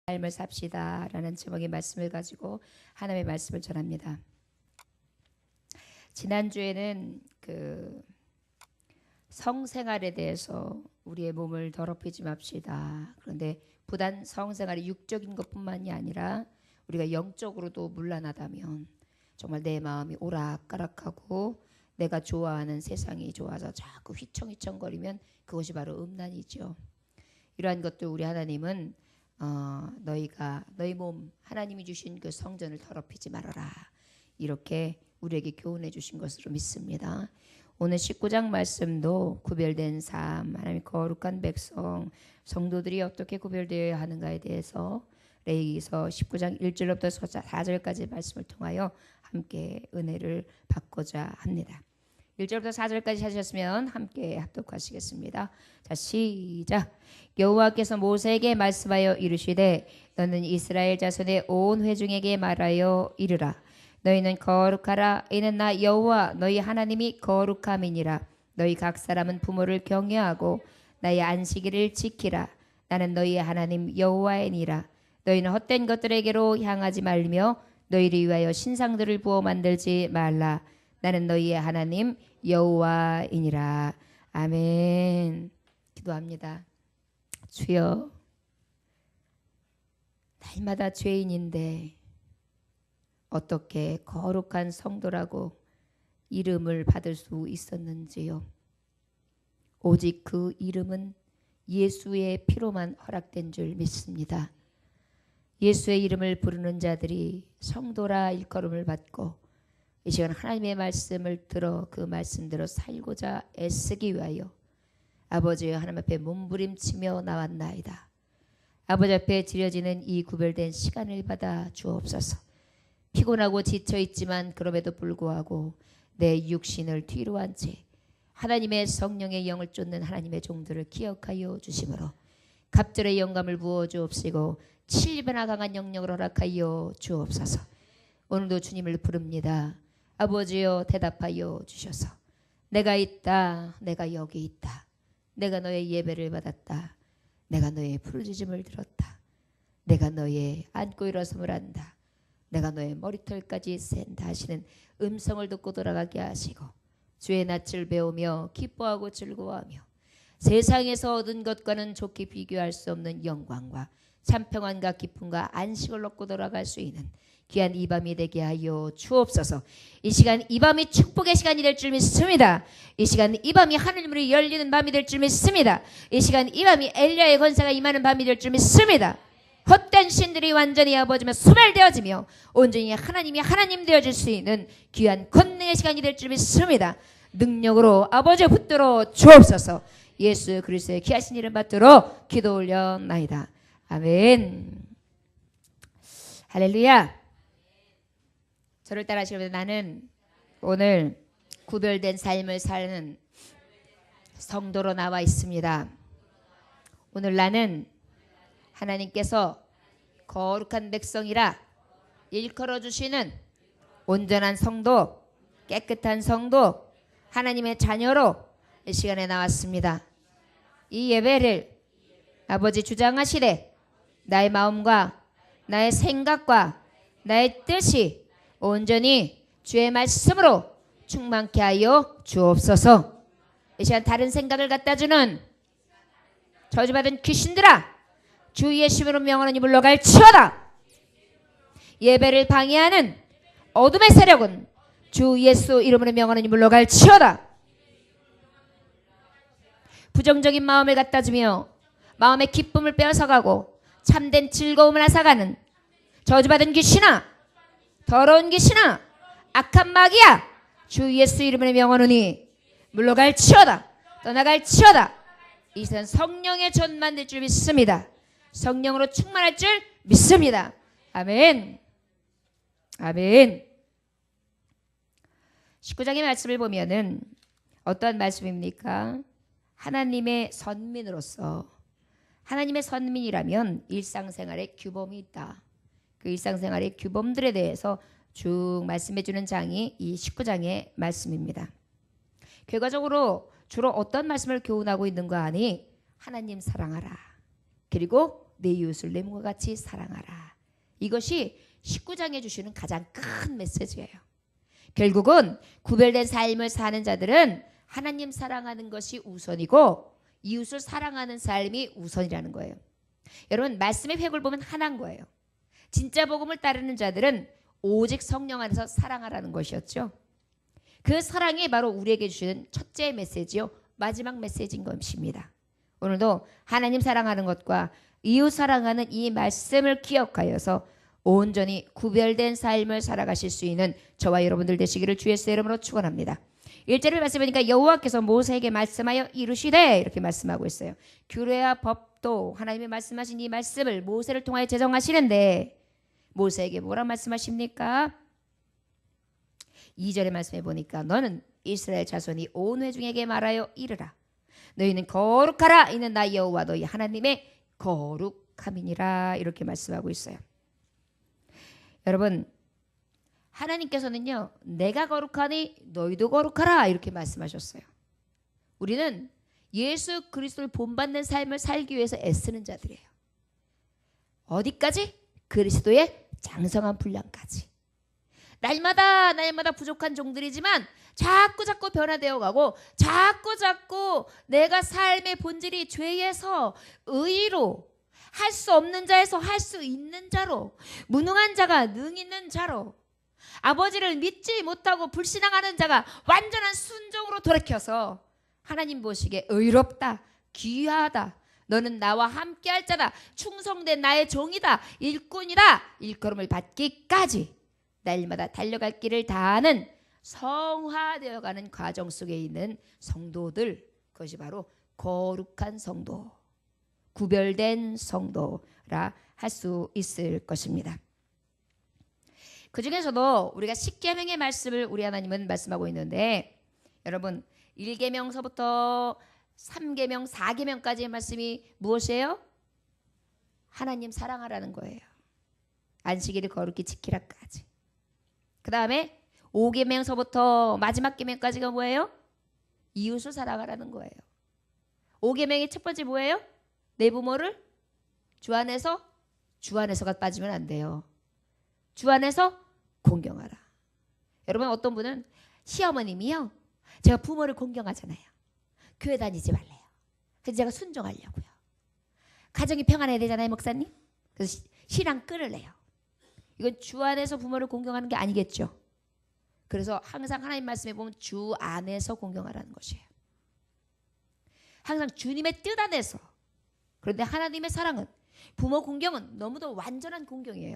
삶을 삽시다 라는 제목의 말씀을 가지고 하나님의 말씀을 전합니다. 지난주에는 성생활에 대해서 우리의 몸을 더럽히지 맙시다. 그런데 부단 성생활이 육적인 것뿐만이 아니라 우리가 영적으로도 문란하다면 정말 내 마음이 오락가락하고 내가 좋아하는 세상이 좋아서 자꾸 휘청휘청거리면 그것이 바로 음란이죠. 이러한 것들 우리 하나님은 너희가 너희 몸 하나님이 주신 그 성전을 더럽히지 말아라 이렇게 우리에게 교훈해 주신 것으로 믿습니다. 오늘 19장 말씀도 구별된 삶, 하나님의 거룩한 백성, 성도들이 어떻게 구별되어야 하는가에 대해서 레위기서 19장 1절부터 4절까지 말씀을 통하여 함께 은혜를 받고자 합니다. 1절부터 4절까지 하셨으면 함께 합독하시겠습니다. 자, 시작. 여호와께서 모세에게 말씀하여 이르시되 너는 이스라엘 자손의 온 회중에게 말하여 이르라. 너희는 거룩하라. 이는 나 여호와 너희 하나님이 거룩함이니라. 너희 각 사람은 부모를 경외하고 나의 안식일을 지키라. 나는 너희 하나님 여호와이니라. 너희는 헛된 것들에게로 향하지 말며 너희를 위하여 신상들을 부어 만들지 말라. 나는 너희의 하나님 여호와이니라. 아멘. 기도합니다. 주여, 날마다 죄인인데 어떻게 거룩한 성도라고 이름을 받을 수 있었는지요. 오직 그 이름은 예수의 피로만 허락된 줄 믿습니다. 예수의 이름을 부르는 자들이 성도라 일컬음을 받고 이 시간 하나님의 말씀을 들어 그 말씀대로 살고자 애쓰기 위하여 아버지여 하나님 앞에 몸부림치며 나왔나이다. 아버지 앞에 드려지는 이 구별된 시간을 받아 주옵소서. 피곤하고 지쳐있지만 그럼에도 불구하고 내 육신을 뒤로 한 채 하나님의 성령의 영을 쫓는 하나님의 종들을 기억하여 주심으로 갑절의 영감을 부어 주옵시고 7배나 강한 영역을 허락하여 주옵소서. 오늘도 주님을 부릅니다. 아버지여 대답하여 주셔서 내가 있다. 내가 여기 있다. 내가 너의 예배를 받았다. 내가 너의 부르짖음을 들었다. 내가 너의 안고 일어섬을 한다. 내가 너의 머리털까지 센다 하시는 음성을 듣고 돌아가게 하시고 주의 낯을 배우며 기뻐하고 즐거워하며 세상에서 얻은 것과는 좋게 비교할 수 없는 영광과 참평안과 기쁨과 안식을 얻고 돌아갈 수 있는 귀한 이 밤이 되게 하여 주옵소서. 이 시간 이 밤이 축복의 시간이 될 줄 믿습니다. 이 시간 이 밤이 하늘문이 열리는 밤이 될 줄 믿습니다. 이 시간 이 밤이 엘리야의 권세가 임하는 밤이 될 줄 믿습니다. 헛된 신들이 완전히 아버지며 소멸되어지며 온전히 하나님이 하나님 되어질 수 있는 귀한 권능의 시간이 될 줄 믿습니다. 능력으로 아버지 붙들어 주옵소서. 예수 그리스도의 귀하신 이름 받들어 기도 올려나이다. 아멘. 할렐루야. 저를 따라하시면 나는 오늘 구별된 삶을 사는 성도로 나와 있습니다. 오늘 나는 하나님께서 거룩한 백성이라 일컬어 주시는 온전한 성도, 깨끗한 성도, 하나님의 자녀로 이 시간에 나왔습니다. 이 예배를 아버지 주장하시되 나의 마음과 나의 생각과 나의 뜻이 온전히 주의 말씀으로 충만케 하여 주옵소서. 이 시간 다른 생각을 갖다주는 저주받은 귀신들아 주 예수로 명하노니 물러갈 치어다. 예배를 방해하는 어둠의 세력은 주 예수 이름으로 명하노니 물러갈 치어다. 부정적인 마음을 갖다주며 마음의 기쁨을 빼앗아가고 참된 즐거움을 앗아가는 저주받은 귀신아, 더러운 귀신아, 악한 마귀야, 주 예수 이름으로 명하노니 물러갈 치어다. 떠나갈 치어다. 이것은 성령의 전 만들 줄 믿습니다. 성령으로 충만할 줄 믿습니다. 아멘. 아멘. 19장의 말씀을 보면은 어떠한 말씀입니까? 하나님의 선민으로서 하나님의 선민이라면 일상생활에 규범이 있다. 그 일상생활의 규범들에 대해서 쭉 말씀해 주는 장이 이 19장의 말씀입니다. 결과적으로 주로 어떤 말씀을 교훈하고 있는가 하니 하나님 사랑하라. 그리고 내 이웃을 내 몸과 같이 사랑하라. 이것이 19장에 주시는 가장 큰 메시지예요. 결국은 구별된 삶을 사는 자들은 하나님 사랑하는 것이 우선이고 이웃을 사랑하는 삶이 우선이라는 거예요. 여러분, 말씀의 획을 보면 하나인 거예요. 진짜 복음을 따르는 자들은 오직 성령 안에서 사랑하라는 것이었죠. 그 사랑이 바로 우리에게 주시는 첫째 메시지요, 마지막 메시지인 것입니다. 오늘도 하나님 사랑하는 것과 이웃 사랑하는 이 말씀을 기억하여서 온전히 구별된 삶을 살아가실 수 있는 저와 여러분들 되시기를 주 예수의 이름으로 축원합니다. 1절을 말씀하니까 여호와께서 모세에게 말씀하여 이르시되 이렇게 말씀하고 있어요. 규례와 법도 하나님이 말씀하신 이 말씀을 모세를 통하여 제정하시는데 모세에게 뭐라 말씀하십니까? 2절에 말씀해 보니까 너는 이스라엘 자손이 온 회중에게 말하여 이르라. 너희는 거룩하라. 이는 나 여호와 너희 하나님의 거룩함이니라. 이렇게 말씀하고 있어요. 여러분, 하나님께서는요, 내가 거룩하니 너희도 거룩하라 이렇게 말씀하셨어요. 우리는 예수 그리스도를 본받는 삶을 살기 위해서 애쓰는 자들이에요. 어디까지? 그리스도의 장성한 분량까지. 날마다 부족한 종들이지만 자꾸 변화되어 가고 자꾸 내가 삶의 본질이 죄에서 의로, 할 수 없는 자에서 할 수 있는 자로, 무능한 자가 능 있는 자로, 아버지를 믿지 못하고 불신앙하는 자가 완전한 순종으로 돌이켜서 하나님 보시기에 의롭다, 귀하다, 너는 나와 함께할 자다, 충성된 나의 종이다, 일꾼이다, 일컬음을 받기까지 날마다 달려갈 길을 다하는 성화되어가는 과정 속에 있는 성도들, 그것이 바로 거룩한 성도, 구별된 성도라 할 수 있을 것입니다. 그 중에서도 우리가 십계명의 말씀을 우리 하나님은 말씀하고 있는데, 여러분 1계명서부터 3계명, 4계명까지의 말씀이 무엇이에요? 하나님 사랑하라는 거예요. 안식일을 거룩히 지키라까지. 그 다음에 5계명서부터 마지막 계명까지가 뭐예요? 이웃을 사랑하라는 거예요. 5계명의 첫 번째 뭐예요? 내 부모를 주 안에서가 빠지면 안 돼요. 주 안에서 공경하라. 여러분, 어떤 분은 시어머님이요, 제가 부모를 공경하잖아요. 교회 다니지 말래요. 그래서 제가 순종하려고요. 가정이 평안해야 되잖아요, 목사님. 그래서 신앙 끊을래요. 이건 주 안에서 부모를 공경하는 게 아니겠죠. 그래서 항상 하나님 말씀에 보면 주 안에서 공경하라는 것이에요. 항상 주님의 뜻 안에서. 그런데 하나님의 사랑은, 부모 공경은 너무도 완전한 공경이에요.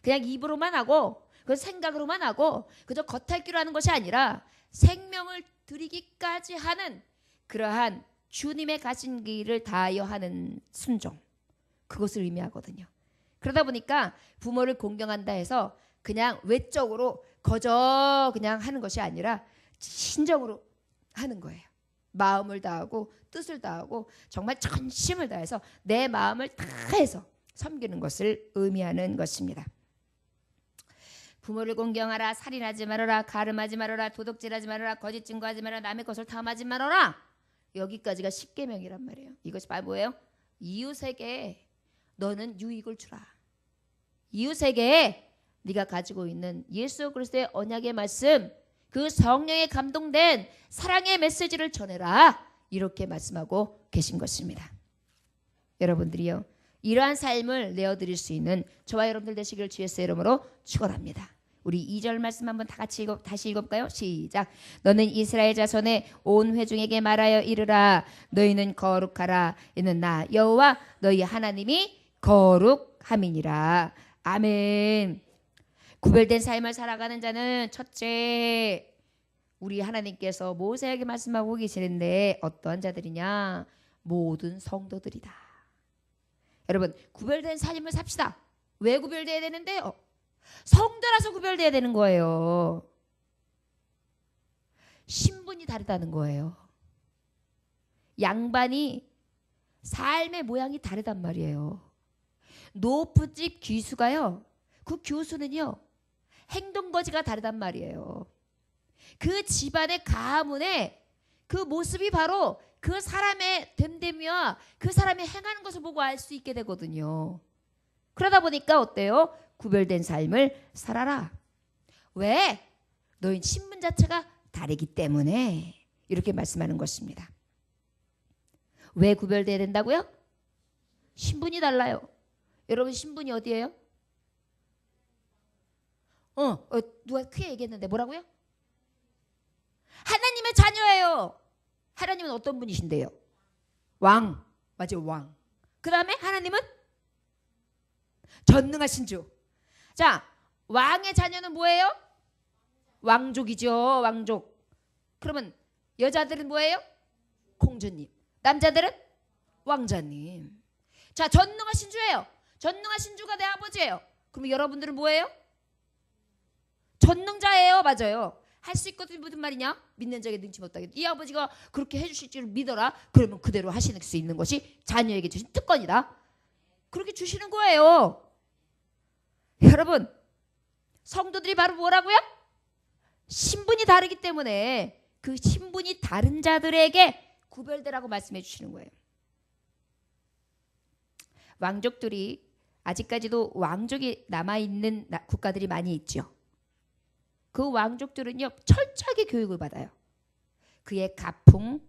그냥 입으로만 하고 그 생각으로만 하고 그저 겉핥기로 하는 것이 아니라 생명을 드리기까지 하는 그러한 주님의 가신 길을 다하여 하는 순종, 그것을 의미하거든요. 그러다 보니까 부모를 공경한다 해서 그냥 외적으로 거저 그냥 하는 것이 아니라 진정으로 하는 거예요. 마음을 다하고 뜻을 다하고 정말 전심을 다해서 내 마음을 다해서 섬기는 것을 의미하는 것입니다. 부모를 공경하라, 살인하지 말아라, 가늠하지 말아라, 도둑질하지 말아라, 거짓 증거하지 말아라, 남의 것을 탐하지 말아라. 여기까지가 10계명이란 말이에요. 이것이 바로 뭐예요? 이웃에게 너는 유익을 주라. 이웃에게 네가 가지고 있는 예수 그리스도의 언약의 말씀, 그 성령에 감동된 사랑의 메시지를 전해라. 이렇게 말씀하고 계신 것입니다. 여러분들이요, 이러한 삶을 내어드릴 수 있는 저와 여러분들 되시기를 주 예수의 이름으로 축원합니다. 우리 2절 말씀 한번 다시 읽어볼까요? 시작. 너는 이스라엘 자손의 온 회중에게 말하여 이르라. 너희는 거룩하라. 이는 나 여호와 너희 하나님이 거룩함이니라. 아멘. 구별된 삶을 살아가는 자는 첫째, 우리 하나님께서 모세에게 말씀하고 계시는데 어떠한 자들이냐? 모든 성도들이다. 여러분, 구별된 삶을 삽시다. 왜 구별돼야 되는데요? 성도라서 구별돼야 되는 거예요. 신분이 다르다는 거예요. 양반이 삶의 모양이 다르단 말이에요. 노프집 귀수가요, 그 교수는요, 행동거지가 다르단 말이에요. 그 집안의 가문의 그 모습이 바로 그 사람의 됨됨이와 그 사람이 행하는 것을 보고 알 수 있게 되거든요. 그러다 보니까 어때요? 구별된 삶을 살아라. 왜? 너희 신분 자체가 다르기 때문에 이렇게 말씀하는 것입니다. 왜 구별돼야 된다고요? 신분이 달라요. 여러분 신분이 어디예요? 누가 크게 얘기했는데 뭐라고요? 하나님의 자녀예요. 하나님은 어떤 분이신데요? 왕. 맞아요, 왕. 그 다음에 하나님은 전능하신 주. 자, 왕의 자녀는 뭐예요? 왕족이죠. 왕족. 그러면 여자들은 뭐예요? 공주님. 남자들은 왕자님. 자, 전능하신 주예요. 전능하신 주가 내 아버지예요. 그럼 여러분들은 뭐예요? 전능자예요. 맞아요. 할 수 있거든. 무슨 말이냐? 믿는 자에게 능치 못하게. 이 아버지가 그렇게 해주실 줄 믿어라. 그러면 그대로 하실 수 있는 것이 자녀에게 주신 특권이다. 그렇게 주시는 거예요. 여러분, 성도들이 바로 뭐라고요? 신분이 다르기 때문에 그 신분이 다른 자들에게 구별되라고 말씀해 주시는 거예요. 왕족들이 아직까지도 왕족이 남아있는 국가들이 많이 있죠. 그 왕족들은요 철저하게 교육을 받아요. 그의 가풍,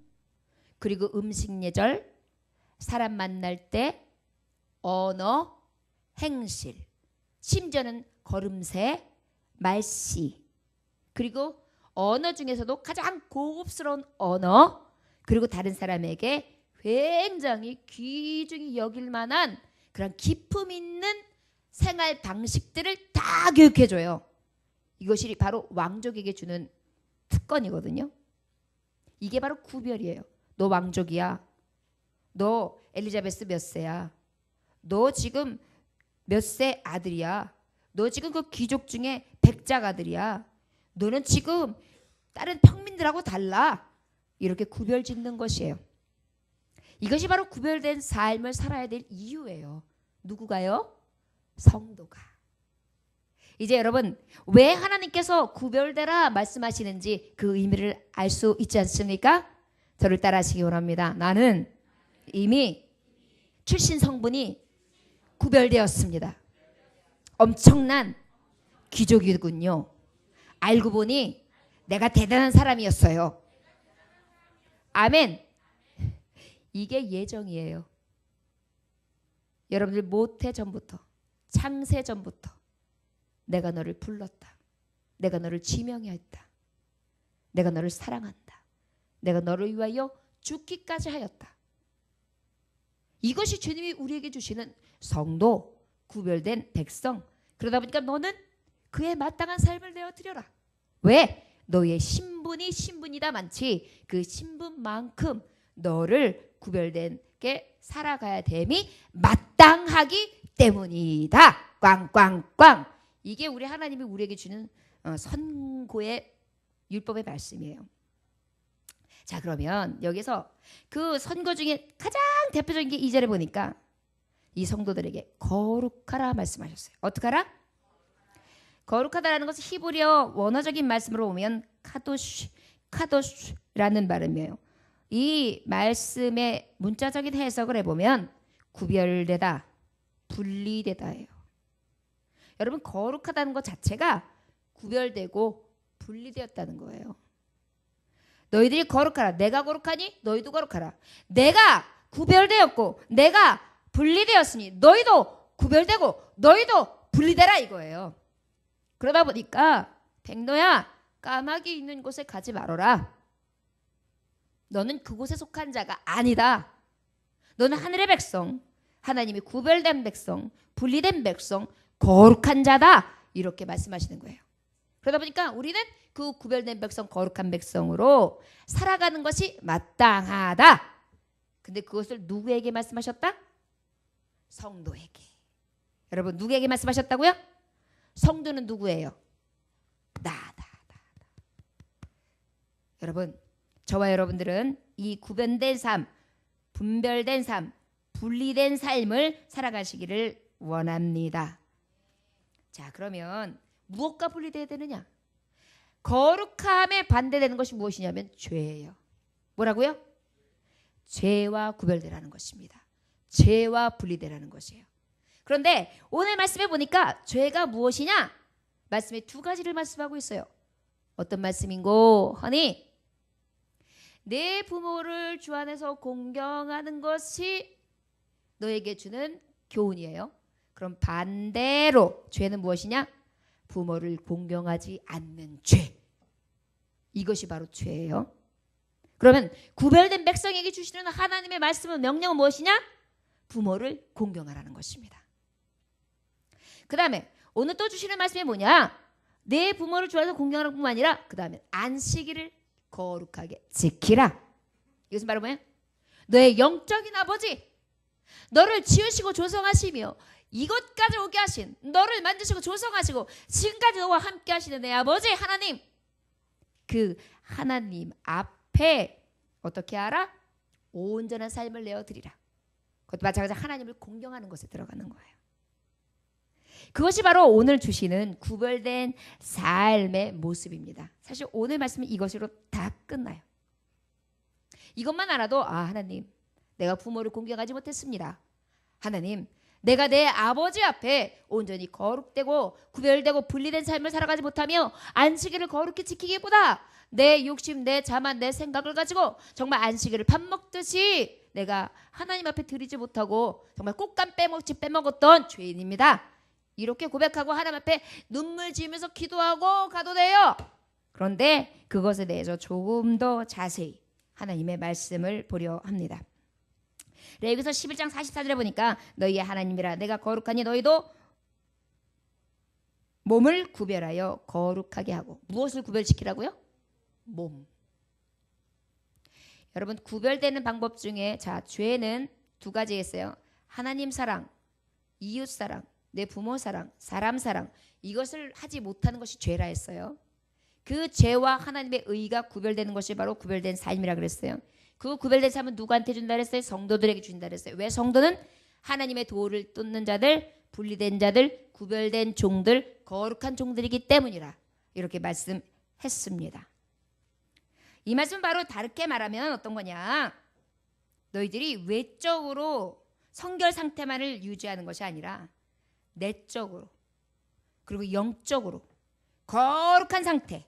그리고 음식 예절, 사람 만날 때 언어, 행실, 심지어는 걸음새, 말씨, 그리고 언어 중에서도 가장 고급스러운 언어, 그리고 다른 사람에게 굉장히 귀중히 여길 만한 그런 기품 있는 생활 방식들을 다 교육해줘요. 이것이 바로 왕족에게 주는 특권이거든요. 이게 바로 구별이에요. 너 왕족이야. 너 엘리자베스 몇 세야. 너 지금 몇 세 아들이야. 너 지금 그 귀족 중에 백작 아들이야. 너는 지금 다른 평민들하고 달라. 이렇게 구별 짓는 것이에요. 이것이 바로 구별된 삶을 살아야 될 이유예요. 누구가요? 성도가. 이제 여러분 왜 하나님께서 구별되라 말씀하시는지 그 의미를 알 수 있지 않습니까? 저를 따라하시기 원합니다. 나는 이미 출신 성분이 구별되었습니다. 엄청난 귀족이군요. 알고 보니 내가 대단한 사람이었어요. 아멘. 이게 예정이에요. 여러분들 모태 전부터, 창세 전부터 내가 너를 불렀다. 내가 너를 지명했다. 내가 너를 사랑한다. 내가 너를 위하여 죽기까지 하였다. 이것이 주님이 우리에게 주시는 성도, 구별된 백성. 그러다 보니까 너는 그에 마땅한 삶을 내어드려라. 왜? 너의 신분이다 많지 그 신분만큼 너를 구별된 게 살아가야 됨이 마땅하기 때문이다. 꽝꽝꽝. 이게 우리 하나님이 우리에게 주는 선고의 율법의 말씀이에요. 자, 그러면 여기서 그 선고 중에 가장 대표적인 게 2절에 보니까 이 성도들에게 거룩하라 말씀하셨어요. 어떻게 하라? 거룩하다라는 것은 히브리어 원어적인 말씀으로 보면 카도슈라는 발음이에요. 이 말씀의 문자적인 해석을 해보면 구별되다, 분리되다예요. 여러분 거룩하다는 것 자체가 구별되고 분리되었다는 거예요. 너희들이 거룩하라. 내가 거룩하니 너희도 거룩하라. 내가 구별되었고 내가 분리되었으니 너희도 구별되고 너희도 분리되라 이거예요. 그러다 보니까 백노야 까마귀 있는 곳에 가지 말아라. 너는 그곳에 속한 자가 아니다. 너는 하늘의 백성, 하나님이 구별된 백성, 분리된 백성, 거룩한 자다. 이렇게 말씀하시는 거예요. 그러다 보니까 우리는 그 구별된 백성, 거룩한 백성으로 살아가는 것이 마땅하다. 근데 그것을 누구에게 말씀하셨다? 성도에게. 여러분 누구에게 말씀하셨다고요? 성도는 누구예요? 나. 여러분 저와 여러분들은 이 구별된 삶, 분별된 삶, 분리된 삶을 살아가시기를 원합니다. 자, 그러면 무엇과 분리돼야 되느냐? 거룩함에 반대되는 것이 무엇이냐면 죄예요. 뭐라고요? 죄와 구별되라는 것입니다. 죄와 분리되라는 것이에요. 그런데 오늘 말씀에 보니까 죄가 무엇이냐? 말씀에 두 가지를 말씀하고 있어요. 어떤 말씀인고 하니 내 부모를 주 안에서 공경하는 것이 너에게 주는 교훈이에요. 그럼 반대로 죄는 무엇이냐? 부모를 공경하지 않는 죄. 이것이 바로 죄예요. 그러면 구별된 백성에게 주시는 하나님의 말씀은 명령은 무엇이냐? 부모를 공경하라는 것입니다. 그 다음에 오늘 또 주시는 말씀이 뭐냐? 내 부모를 좋아해서 공경하는 뿐만 아니라 그 다음에 안식일을 거룩하게 지키라. 이것은 바로 뭐예요? 너의 영적인 아버지, 너를 지으시고 조성하시며 이것까지 오게 하신, 너를 만드시고 조성하시고 지금까지 너와 함께 하시는 내 아버지 하나님, 그 하나님 앞에 어떻게 하라? 온전한 삶을 내어드리라. 그것도 마찬가지로 하나님을 공경하는 것에 들어가는 거예요. 그것이 바로 오늘 주시는 구별된 삶의 모습입니다. 사실 오늘 말씀은 이것으로 다 끝나요. 이것만 알아도 하나님, 내가 부모를 공경하지 못했습니다. 하나님, 내가 내 아버지 앞에 온전히 거룩되고 구별되고 분리된 삶을 살아가지 못하며 안식일을 거룩히 지키기보다 내 욕심, 내 자만, 내 생각을 가지고 정말 안식일을 밥 먹듯이 내가 하나님 앞에 드리지 못하고 정말 꽃감 빼먹었던 죄인입니다. 이렇게 고백하고 하나님 앞에 눈물 지으면서 기도하고 가도 돼요. 그런데 그것에 대해서 조금 더 자세히 하나님의 말씀을 보려 합니다. 레위기서 11장 44절에 보니까 너희의 하나님이라 내가 거룩하니 너희도 몸을 구별하여 거룩하게 하고. 무엇을 구별시키라고요? 몸. 여러분, 구별되는 방법 중에 죄는 두 가지 있어요. 하나님 사랑, 이웃 사랑, 내 부모 사랑, 사람 사랑. 이것을 하지 못하는 것이 죄라 했어요. 그 죄와 하나님의 의가 구별되는 것이 바로 구별된 삶이라 그랬어요. 그 구별된 삶은 누구한테 준다 그랬어요? 성도들에게 준다 그랬어요. 왜? 성도는 하나님의 도를 쫓는 자들, 분리된 자들, 구별된 종들, 거룩한 종들이기 때문이라 이렇게 말씀했습니다. 이 말씀은 바로 다르게 말하면 어떤 거냐? 너희들이 외적으로 성결 상태만을 유지하는 것이 아니라 내적으로 그리고 영적으로 거룩한 상태.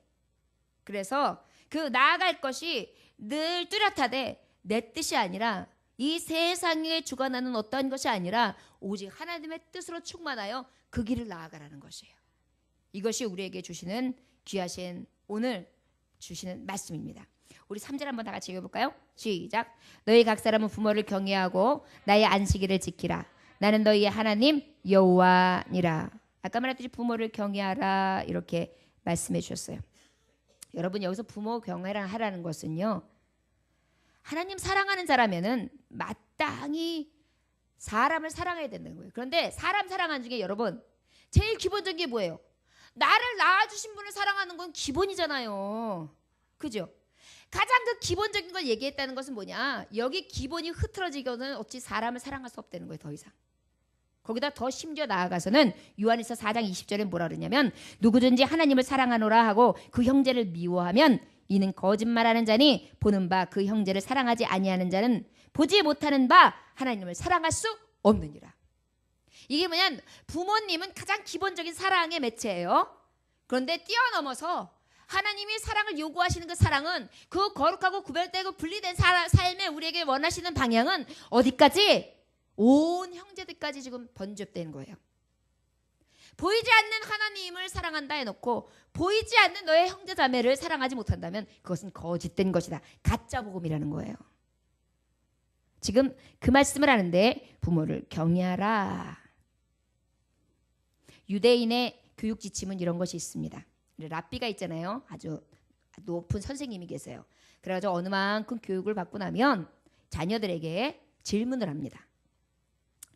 그래서 그 나아갈 것이 늘 뚜렷하되 내 뜻이 아니라 이 세상에 주관하는 어떠한 것이 아니라 오직 하나님의 뜻으로 충만하여 그 길을 나아가라는 것이에요. 이것이 우리에게 주시는 귀하신 오늘 주시는 말씀입니다. 우리 3절 한번 다 같이 읽어볼까요? 시작. 너희 각 사람은 부모를 경외하고 나의 안식일을 지키라. 나는 너희의 하나님 여호와니라. 아까 말했듯이 부모를 경외하라 이렇게 말씀해 주셨어요. 여러분, 여기서 부모 경외를 하라는 것은요, 하나님 사랑하는 자라면은 마땅히 사람을 사랑해야 된다는 거예요. 그런데 사람 사랑하는 중에 여러분 제일 기본적인 게 뭐예요? 나를 낳아주신 분을 사랑하는 건 기본이잖아요. 그죠? 가장 그 기본적인 걸 얘기했다는 것은 뭐냐? 여기 기본이 흐트러지고는 어찌 사람을 사랑할 수 없다는 거예요. 더 이상. 거기다 더 심지어 나아가서는 요한일서 4장 20절에 뭐라 그러냐면 누구든지 하나님을 사랑하노라 하고 그 형제를 미워하면 이는 거짓말하는 자니 보는 바 그 형제를 사랑하지 아니하는 자는 보지 못하는 바 하나님을 사랑할 수 없느니라. 이게 뭐냐면 부모님은 가장 기본적인 사랑의 매체예요. 그런데 뛰어넘어서 하나님이 사랑을 요구하시는 그 사랑은 그 거룩하고 구별되고 분리된 삶에 우리에게 원하시는 방향은 어디까지? 온 형제들까지 지금 번집되는 거예요. 보이지 않는 하나님을 사랑한다 해놓고 보이지 않는 너의 형제 자매를 사랑하지 못한다면 그것은 거짓된 것이다. 가짜 복음이라는 거예요. 지금 그 말씀을 하는데 부모를 경외하라. 유대인의 교육 지침은 이런 것이 있습니다. 랍비가 있잖아요. 아주 높은 선생님이 계세요. 그래가지고 어느 만큼 교육을 받고 나면 자녀들에게 질문을 합니다.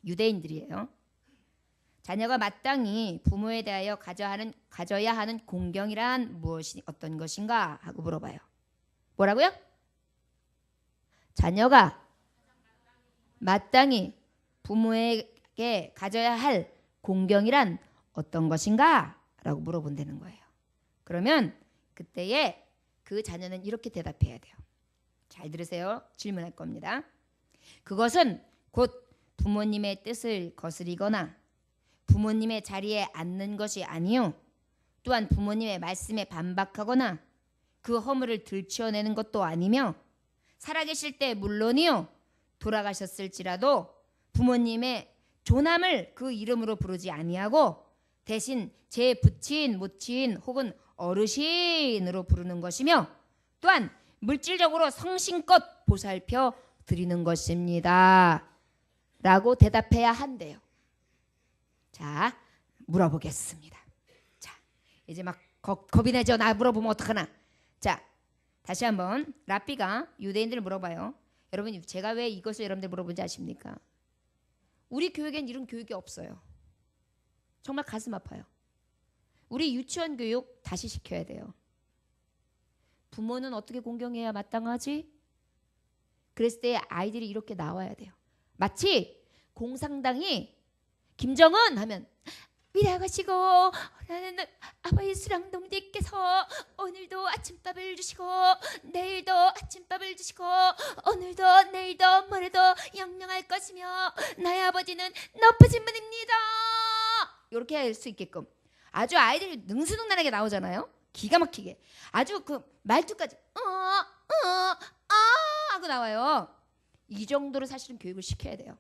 유대인들이에요. 자녀가 마땅히 부모에 대하여 가져야 하는 공경이란 무엇이 어떤 것인가 하고 물어봐요. 뭐라고요? 자녀가 마땅히 부모에게 가져야 할 공경이란 어떤 것인가? 라고 물어본다는 거예요. 그러면 그때에 그 자녀는 이렇게 대답해야 돼요. 잘 들으세요. 질문할 겁니다. 그것은 곧 부모님의 뜻을 거스리거나 부모님의 자리에 앉는 것이 아니요 또한 부모님의 말씀에 반박하거나 그 허물을 들추어내는 것도 아니며 살아계실 때 물론이요 돌아가셨을지라도 부모님의 존함을 그 이름으로 부르지 아니하고 대신 제 부친, 모친 혹은 어르신으로 부르는 것이며 또한 물질적으로 성심껏 보살펴 드리는 것입니다. 라고 대답해야 한대요. 자, 물어보겠습니다. 자, 이제 막 겁이 나죠? 나 물어보면 어떡하나? 자, 다시 한번 랍비가 유대인들을 물어봐요. 여러분, 제가 왜 이것을 여러분들 물어본지 아십니까? 우리 교육엔 이런 교육이 없어요. 정말 가슴 아파요. 우리 유치원 교육 다시 시켜야 돼요. 부모는 어떻게 공경해야 마땅하지? 그랬을 때 아이들이 이렇게 나와야 돼요. 마치 공산당이 김정은 하면 위대하시고 아버지 수랑동지께서 오늘도 아침밥을 주시고 내일도 아침밥을 주시고 오늘도 내일도 모레도 영영할 것이며 나의 아버지는 높으신 분입니다. 이렇게 할 수 있게끔 아주 아이들이 능수능란하게 나오잖아요. 기가 막히게 아주 그 말투까지 하고 나와요. 이 정도로 사실은 교육을 시켜야 돼요.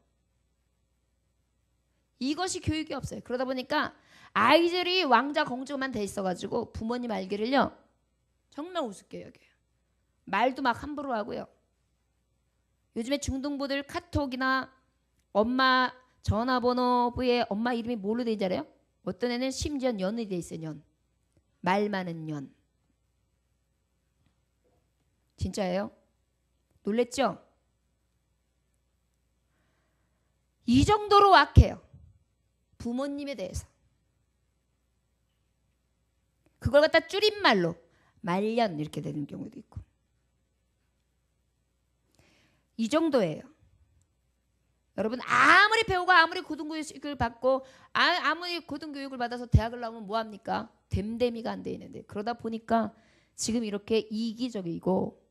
이것이 교육이 없어요. 그러다 보니까 아이들이 왕자 공주만 돼 있어가지고 부모님 알기를요 정말 우습게 여겨요. 말도 막 함부로 하고요. 요즘에 중등부들 카톡이나 엄마 전화번호부에 엄마 이름이 뭘로 돼 있잖아요. 어떤 애는 심지어 년이 돼 있어요. 년. 말 많은 년. 진짜예요? 놀랬죠? 이 정도로 악해요. 부모님에 대해서. 그걸 갖다 줄임말로 말년 이렇게 되는 경우도 있고. 이 정도예요. 여러분 아무리 배우고 아무리 고등교육을 받고 아무리 고등교육을 받아서 대학을 나오면 뭐합니까? 됨됨이가 안 돼 있는데 그러다 보니까 지금 이렇게 이기적이고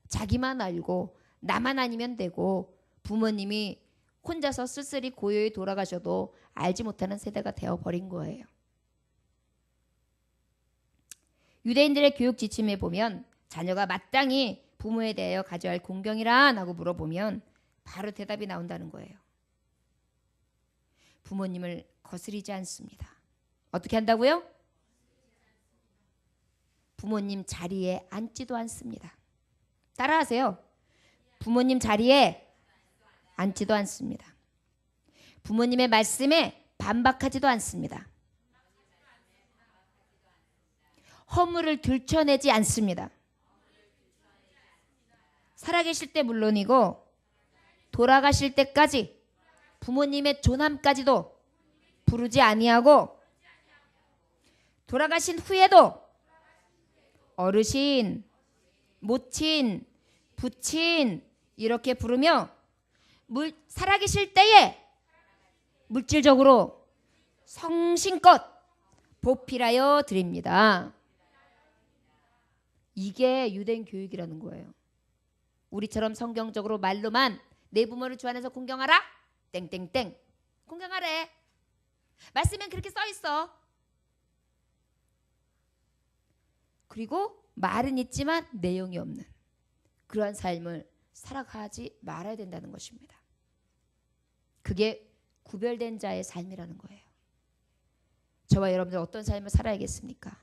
자기만 알고 나만 아니면 되고 부모님이 혼자서 쓸쓸히 고요히 돌아가셔도 알지 못하는 세대가 되어버린 거예요. 유대인들의 교육 지침에 보면 자녀가 마땅히 부모에 대하여 가져야 할 공경이란 하고 물어보면 바로 대답이 나온다는 거예요. 부모님을 거스리지 않습니다. 어떻게 한다고요? 부모님 자리에 앉지도 않습니다. 따라하세요. 부모님 자리에 앉지도 않습니다. 부모님의 말씀에 반박하지도 않습니다. 허물을 들춰내지 않습니다. 살아계실 때 물론이고 돌아가실 때까지 부모님의 존함까지도 부르지 아니하고 돌아가신 후에도 어르신, 모친, 부친 이렇게 부르며 살아계실 때에 물질적으로 성심껏 보필하여 드립니다. 이게 유대인 교육이라는 거예요. 우리처럼 성경적으로 말로만 내 부모를 주 안에서 공경하라 땡땡땡 공경하래. 말씀엔 그렇게 써 있어. 그리고 말은 있지만 내용이 없는 그러한 삶을 살아가지 말아야 된다는 것입니다. 그게 구별된 자의 삶이라는 거예요. 저와 여러분들 어떤 삶을 살아야겠습니까?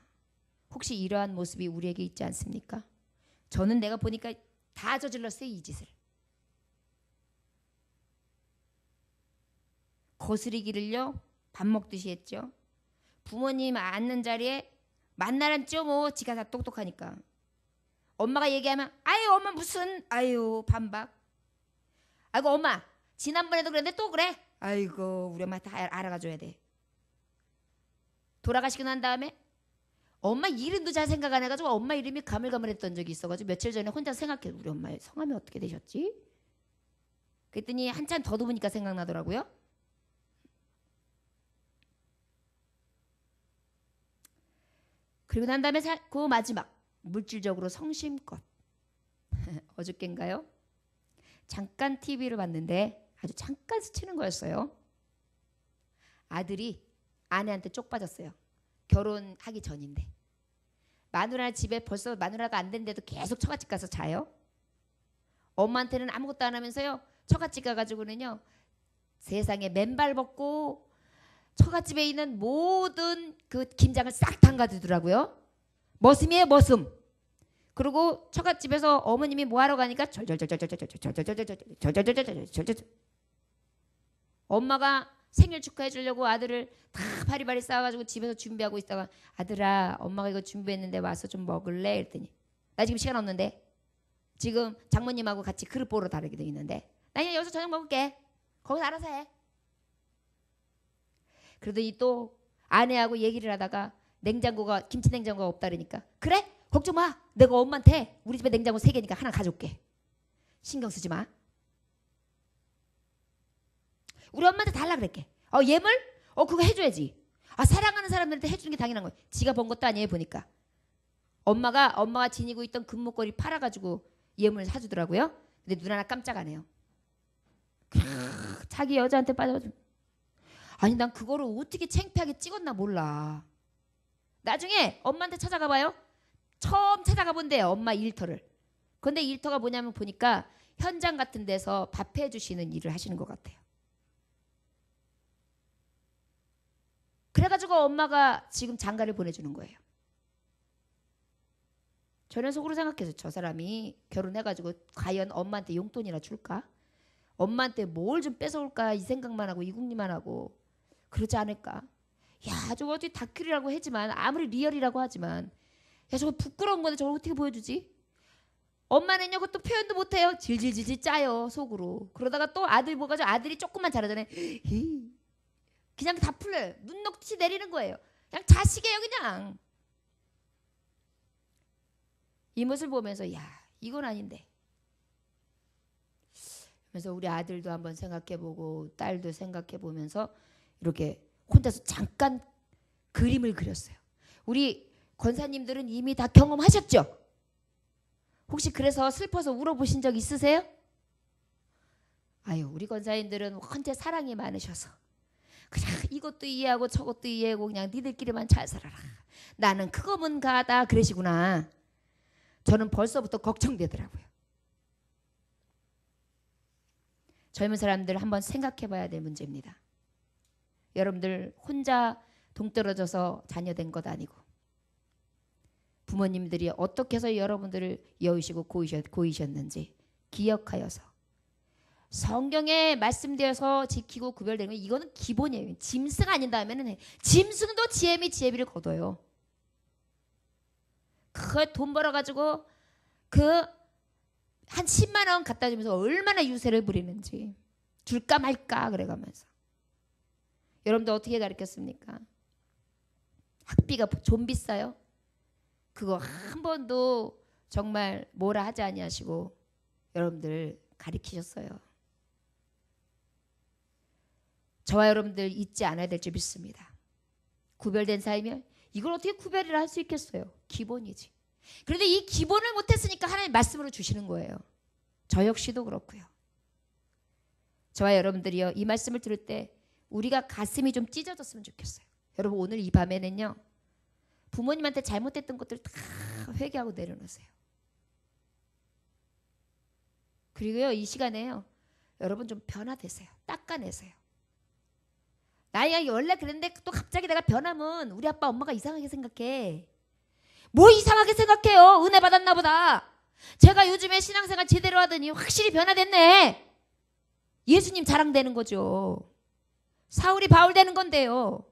혹시 이러한 모습이 우리에게 있지 않습니까? 저는 내가 보니까 다 저질렀어요. 이 짓을. 거스리기를요. 밥 먹듯이 했죠. 부모님 앉는 자리에 만나란죠. 뭐 지가 다 똑똑하니까. 엄마가 얘기하면 아유 엄마 무슨 아유 반박. 아이고 엄마 지난번에도 그랬는데 또 그래. 아이고 우리 엄마 다 알아가줘야 돼. 돌아가시고 난 다음에 엄마 이름도 잘 생각 안 해가지고 엄마 이름이 가물가물했던 적이 있어가지고 며칠 전에 혼자 생각해. 우리 엄마의 성함이 어떻게 되셨지? 그랬더니 한참 더듬으니까 생각나더라고요. 그리고 난 다음에 그 마지막 물질적으로 성심껏 어저께인가요? 잠깐 TV를 봤는데 아주 잠깐 스치는 거였어요. 아들이 아내한테 쪽 빠졌어요. 결혼하기 전인데. 마누라 집에 벌써 마누라가 안 된데도 계속 처갓집 가서 자요. 엄마한테는 아무것도 안 하면서요. 처갓집 가가지고는요. 세상에 맨발 벗고 처갓집에 있는 모든 그 김장을 싹 담가두더라고요. 머슴이에요, 머슴. 그리고 처갓집에서 어머님이 뭐하러 가니까 엄마가 생일 축하해 주려고 아들을 다 바리바리 싸가지고 집에서 준비하고 있다가 아들아 엄마가 이거 준비했는데 와서 좀 먹을래? 이랬더니 나 지금 시간 없는데 지금 장모님하고 같이 그릇 보러 다니기도 있는데 나 그냥 여기서 저녁 먹을게. 거기서 알아서 해. 그러더니 또 아내하고 얘기를 하다가 냉장고가 김치 냉장고가 없다 그러니까 그래? 걱정 마. 내가 엄마한테 우리 집에 냉장고 3개니까 하나 가져올게. 신경 쓰지 마. 우리 엄마한테 달라 그랬게. 예물? 그거 해줘야지. 사랑하는 사람들한테 해주는 게 당연한 거야. 지가 번 것도 아니에요 보니까. 엄마가 지니고 있던 금목걸이 팔아가지고 예물을 사주더라고요. 근데 눈 하나 깜짝 안 해요. 자기 여자한테 빠져가지고 아니 난 그거를 어떻게 창피하게 찍었나 몰라. 나중에 엄마한테 찾아가봐요. 처음 찾아가 본대요. 엄마 일터를. 근데 일터가 뭐냐면 보니까 현장 같은 데서 밥 해주시는 일을 하시는 것 같아요. 그래가지고 엄마가 지금 장가를 보내주는 거예요. 저는 속으로 생각해서 저 사람이 결혼해가지고 과연 엄마한테 용돈이나 줄까? 엄마한테 뭘 좀 뺏어올까 이 생각만 하고 이국리만 하고 그러지 않을까? 야 저거 어디 다큐리라고 하지만 아무리 리얼이라고 하지만 야 저거 부끄러운 건데 저걸 어떻게 보여주지? 엄마는요 그것도 표현도 못해요. 질질질질 짜요 속으로. 그러다가 또 아들 보가지고 아들이 조금만 잘하잖아요. 그냥 다 풀려요. 눈 녹듯이 내리는 거예요. 그냥 자식이에요 그냥. 이 모습을 보면서 야 이건 아닌데. 그래서 우리 아들도 한번 생각해보고 딸도 생각해보면서 이렇게 혼자서 잠깐 그림을 그렸어요. 우리 권사님들은 이미 다 경험하셨죠? 혹시 그래서 슬퍼서 울어보신 적 있으세요? 아유 우리 권사님들은 헌재 사랑이 많으셔서 그냥 이것도 이해하고 저것도 이해하고 그냥 니들끼리만 잘 살아라. 나는 그거면 가다 그러시구나. 저는 벌써부터 걱정되더라고요. 젊은 사람들 한번 생각해 봐야 될 문제입니다. 여러분들 혼자 동떨어져서 자녀된 것 아니고 부모님들이 어떻게 해서 여러분들을 여우시고 고이셨는지 기억하여서 성경에 말씀되어서 지키고 구별되는 건 이거는 기본이에요. 짐승 아닌다면은 짐승도 지혜 및 지혜비를 거둬요. 그 돈 벌어가지고 그 한 10만 원 갖다 주면서 얼마나 유세를 부리는지 줄까 말까 그래가면서 여러분들 어떻게 가르쳤습니까? 학비가 좀 비싸요. 그거 한 번도 정말 뭐라 하지 아니하시고 여러분들 가르치셨어요. 저와 여러분들 잊지 않아야 될 줄 믿습니다. 구별된 사이면 이걸 어떻게 구별을 할 수 있겠어요? 기본이지. 그런데 이 기본을 못했으니까 하나님 말씀으로 주시는 거예요. 저 역시도 그렇고요. 저와 여러분들이요 이 말씀을 들을 때 우리가 가슴이 좀 찢어졌으면 좋겠어요. 여러분 오늘 이 밤에는요 부모님한테 잘못했던 것들 다 회개하고 내려놓으세요. 그리고요 이 시간에요 여러분 좀 변화되세요. 닦아내세요. 나야 원래 그랬는데 또 갑자기 내가 변하면 우리 아빠 엄마가 이상하게 생각해. 뭐 이상하게 생각해요. 은혜 받았나 보다. 제가 요즘에 신앙생활 제대로 하더니 확실히 변화됐네. 예수님 자랑되는 거죠. 사울이 바울 되는 건데요.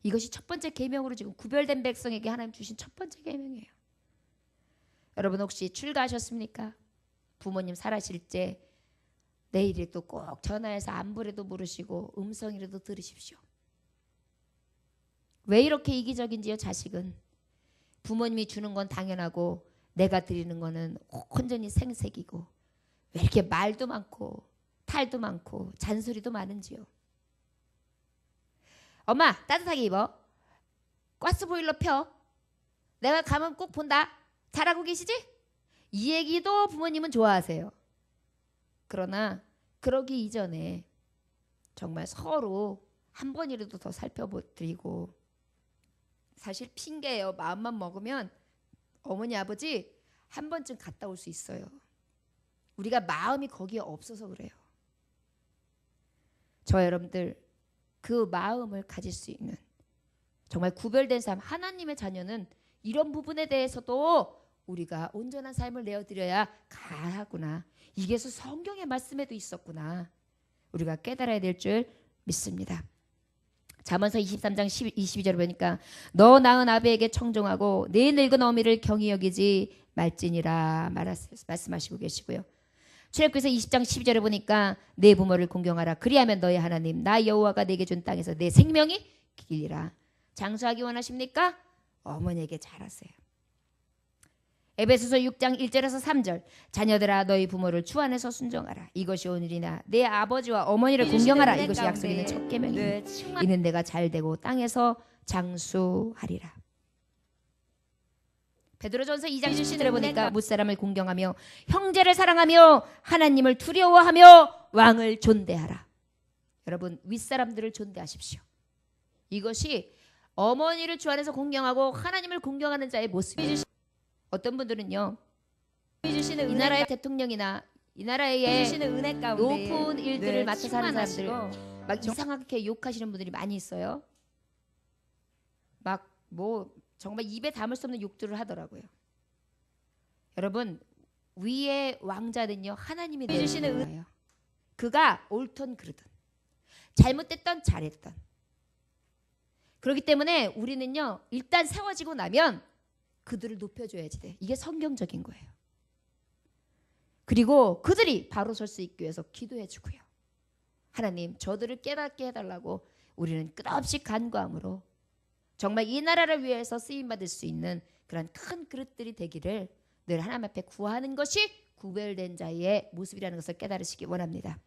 이것이 첫 번째 계명으로 지금 구별된 백성에게 하나님 주신 첫 번째 계명이에요. 여러분 혹시 출가하셨습니까? 부모님 살아실 때 내일에도 꼭 전화해서 안부라도 물으시고 음성이라도 들으십시오. 왜 이렇게 이기적인지요? 자식은 부모님이 주는 건 당연하고 내가 드리는 거는 온전히 생색이고 왜 이렇게 말도 많고 탈도 많고 잔소리도 많은지요? 엄마 따뜻하게 입어. 가스보일러 펴. 내가 가면 꼭 본다. 잘하고 계시지? 이 얘기도 부모님은 좋아하세요. 그러나 그러기 이전에 정말 서로 한 번이라도 더 살펴드리고, 사실 핑계예요. 마음만 먹으면 어머니 아버지 한 번쯤 갔다 올 수 있어요. 우리가 마음이 거기에 없어서 그래요. 저 여러분들 그 마음을 가질 수 있는 정말 구별된 삶, 하나님의 자녀는 이런 부분에 대해서도 우리가 온전한 삶을 내어드려야 가하구나. 이게 성경의 말씀에도 있었구나. 우리가 깨달아야 될 줄 믿습니다. 잠언서 23장 22절을 보니까 너 낳은 아비에게 청종하고 내 늙은 어미를 경히 여기지 말지니라 말씀하시고 계시고요. 출애굽기서 20장 12절에 보니까 내 부모를 공경하라. 그리하면 너의 하나님 나 여호와가 내게 준 땅에서 내 생명이 길리라. 장수하기 원하십니까? 어머니에게 잘하세요. 에베소서 6장 1절에서 3절 자녀들아 너희 부모를 주 안에서 순종하라. 이것이 오늘이나 내 아버지와 어머니를 공경하라. 이것이 약속 있는 첫 계명이니 이는 내가 잘되고 땅에서 장수하리라. 베드로전서 2장 17절에 보니까 무사람을 공경하며 형제를 사랑하며 하나님을 두려워하며 왕을 존대하라. 여러분 윗사람들을 존대하십시오. 이것이 어머니를 주 안에서 공경하고 하나님을 공경하는 자의 모습이에요. 어떤 분들은요, 이 나라의 대통령이나 이 나라의 높은 일들을 맡아서 하는 사람들 막 이상하게 욕하시는 분들이 많이 있어요. 막 뭐 정말 입에 담을 수 없는 욕들을 하더라고요. 여러분 위의 왕자는요 하나님이 내주시는 거예요. 그가 옳든 그르든 잘못됐던 잘했던. 그렇기 때문에 우리는요 일단 세워지고 나면 그들을 높여줘야지 돼. 이게 성경적인 거예요. 그리고 그들이 바로 설 수 있기 위해서 기도해주고요. 하나님 저들을 깨닫게 해달라고 우리는 끝없이 간구함으로 정말 이 나라를 위해서 쓰임받을 수 있는 그런 큰 그릇들이 되기를 늘 하나님 앞에 구하는 것이 구별된 자의 모습이라는 것을 깨달으시기 원합니다.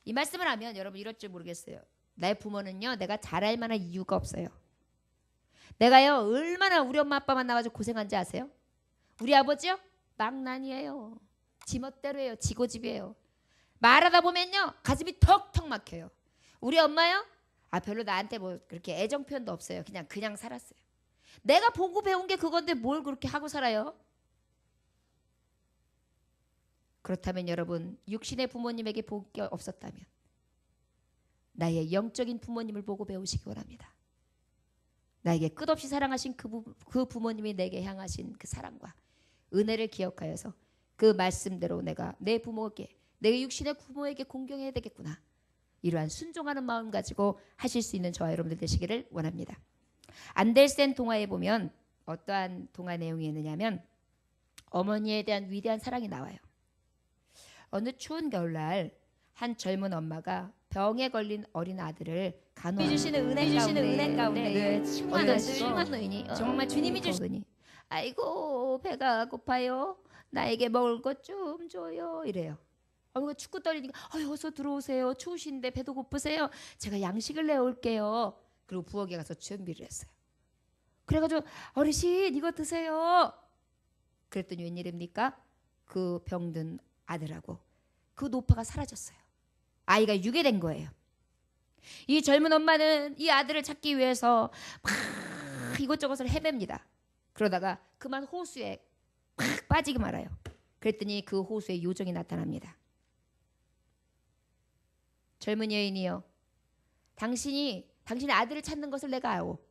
이 말씀을 하면 여러분 이럴 줄 모르겠어요. 나의 부모는요 내가 잘할 만한 이유가 없어요. 내가요 얼마나 우리 엄마 아빠 만나가지고 고생한지 아세요? 우리 아버지요 망난이에요. 지멋대로예요. 지고집이에요. 말하다 보면요 가슴이 턱턱 막혀요. 우리 엄마요 별로 나한테 뭐 그렇게 애정 표현도 없어요. 그냥 살았어요. 내가 보고 배운 게 그건데 뭘 그렇게 하고 살아요? 그렇다면 여러분 육신의 부모님에게 볼 게 없었다면 나의 영적인 부모님을 보고 배우시기 원합니다. 나에게 끝없이 사랑하신 그 부모님이 내게 향하신 그 사랑과 은혜를 기억하여서 그 말씀대로 내가 내 부모에게 내 육신의 부모에게 공경해야 되겠구나. 이러한 순종하는 마음 가지고 하실 수 있는 저와 여러분들 되시기를 원합니다. 안델센 동화에 보면 어떠한 동화 내용이 있느냐면 어머니에 대한 위대한 사랑이 나와요. 어느 추운 겨울날 한 젊은 엄마가 병에 걸린 어린 아들을 간호해주시는 은혜 가운데 훌륭한 노인이 정말 주님이 주시니 아이고 배가 고파요. 나에게 먹을 것 좀 줘요. 이래요. 축구 떨리니까 어서 들어오세요. 추우신데 배도 고프세요. 제가 양식을 내올게요. 그리고 부엌에 가서 준비를 했어요. 그래가지고 어르신 이거 드세요. 그랬더니 웬일입니까? 그 병든 아들하고 그 노파가 사라졌어요. 아이가 유괴된 거예요. 이 젊은 엄마는 이 아들을 찾기 위해서 막 이것저것을 헤맵니다. 그러다가 그만 호수에 팍 빠지기 말아요. 그랬더니 그 호수에 요정이 나타납니다. 젊은 여인이요, 당신의 아들을 찾는 것을 내가 알고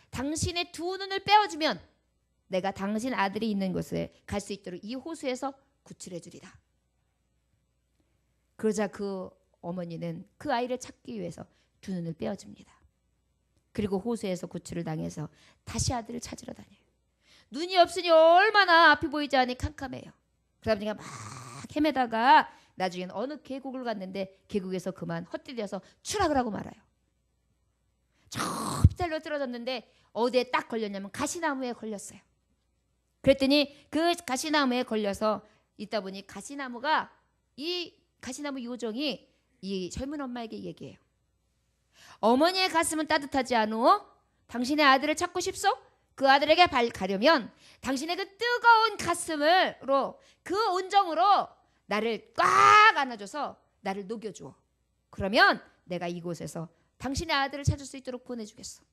당신의 두 눈을 빼어주면 내가 당신 아들이 있는 곳에 갈 수 있도록 이 호수에서 구출해 주리라. 그러자 그 어머니는 그 아이를 찾기 위해서 두 눈을 빼어줍니다. 그리고 호수에서 구출을 당해서 다시 아들을 찾으러 다녀요. 눈이 없으니 얼마나 앞이 보이지 않으니 캄캄해요. 그러다 보니까 막 헤매다가 나중에는 어느 계곡을 갔는데 계곡에서 그만 헛디뎌서 추락을 하고 말아요. 저 빗달려 떨어졌는데 어디에 딱 걸렸냐면 가시나무에 걸렸어요. 그랬더니 그 가시나무에 걸려서 있다 보니 이 가시나무 요정이 이 젊은 엄마에게 얘기해요. 어머니의 가슴은 따뜻하지 않어? 당신의 아들을 찾고 싶소? 그 아들에게 가려면 당신의 그 뜨거운 가슴으로 그 온정으로 나를 꽉 안아줘서 나를 녹여주어. 그러면 내가 이곳에서 당신의 아들을 찾을 수 있도록 보내주겠어.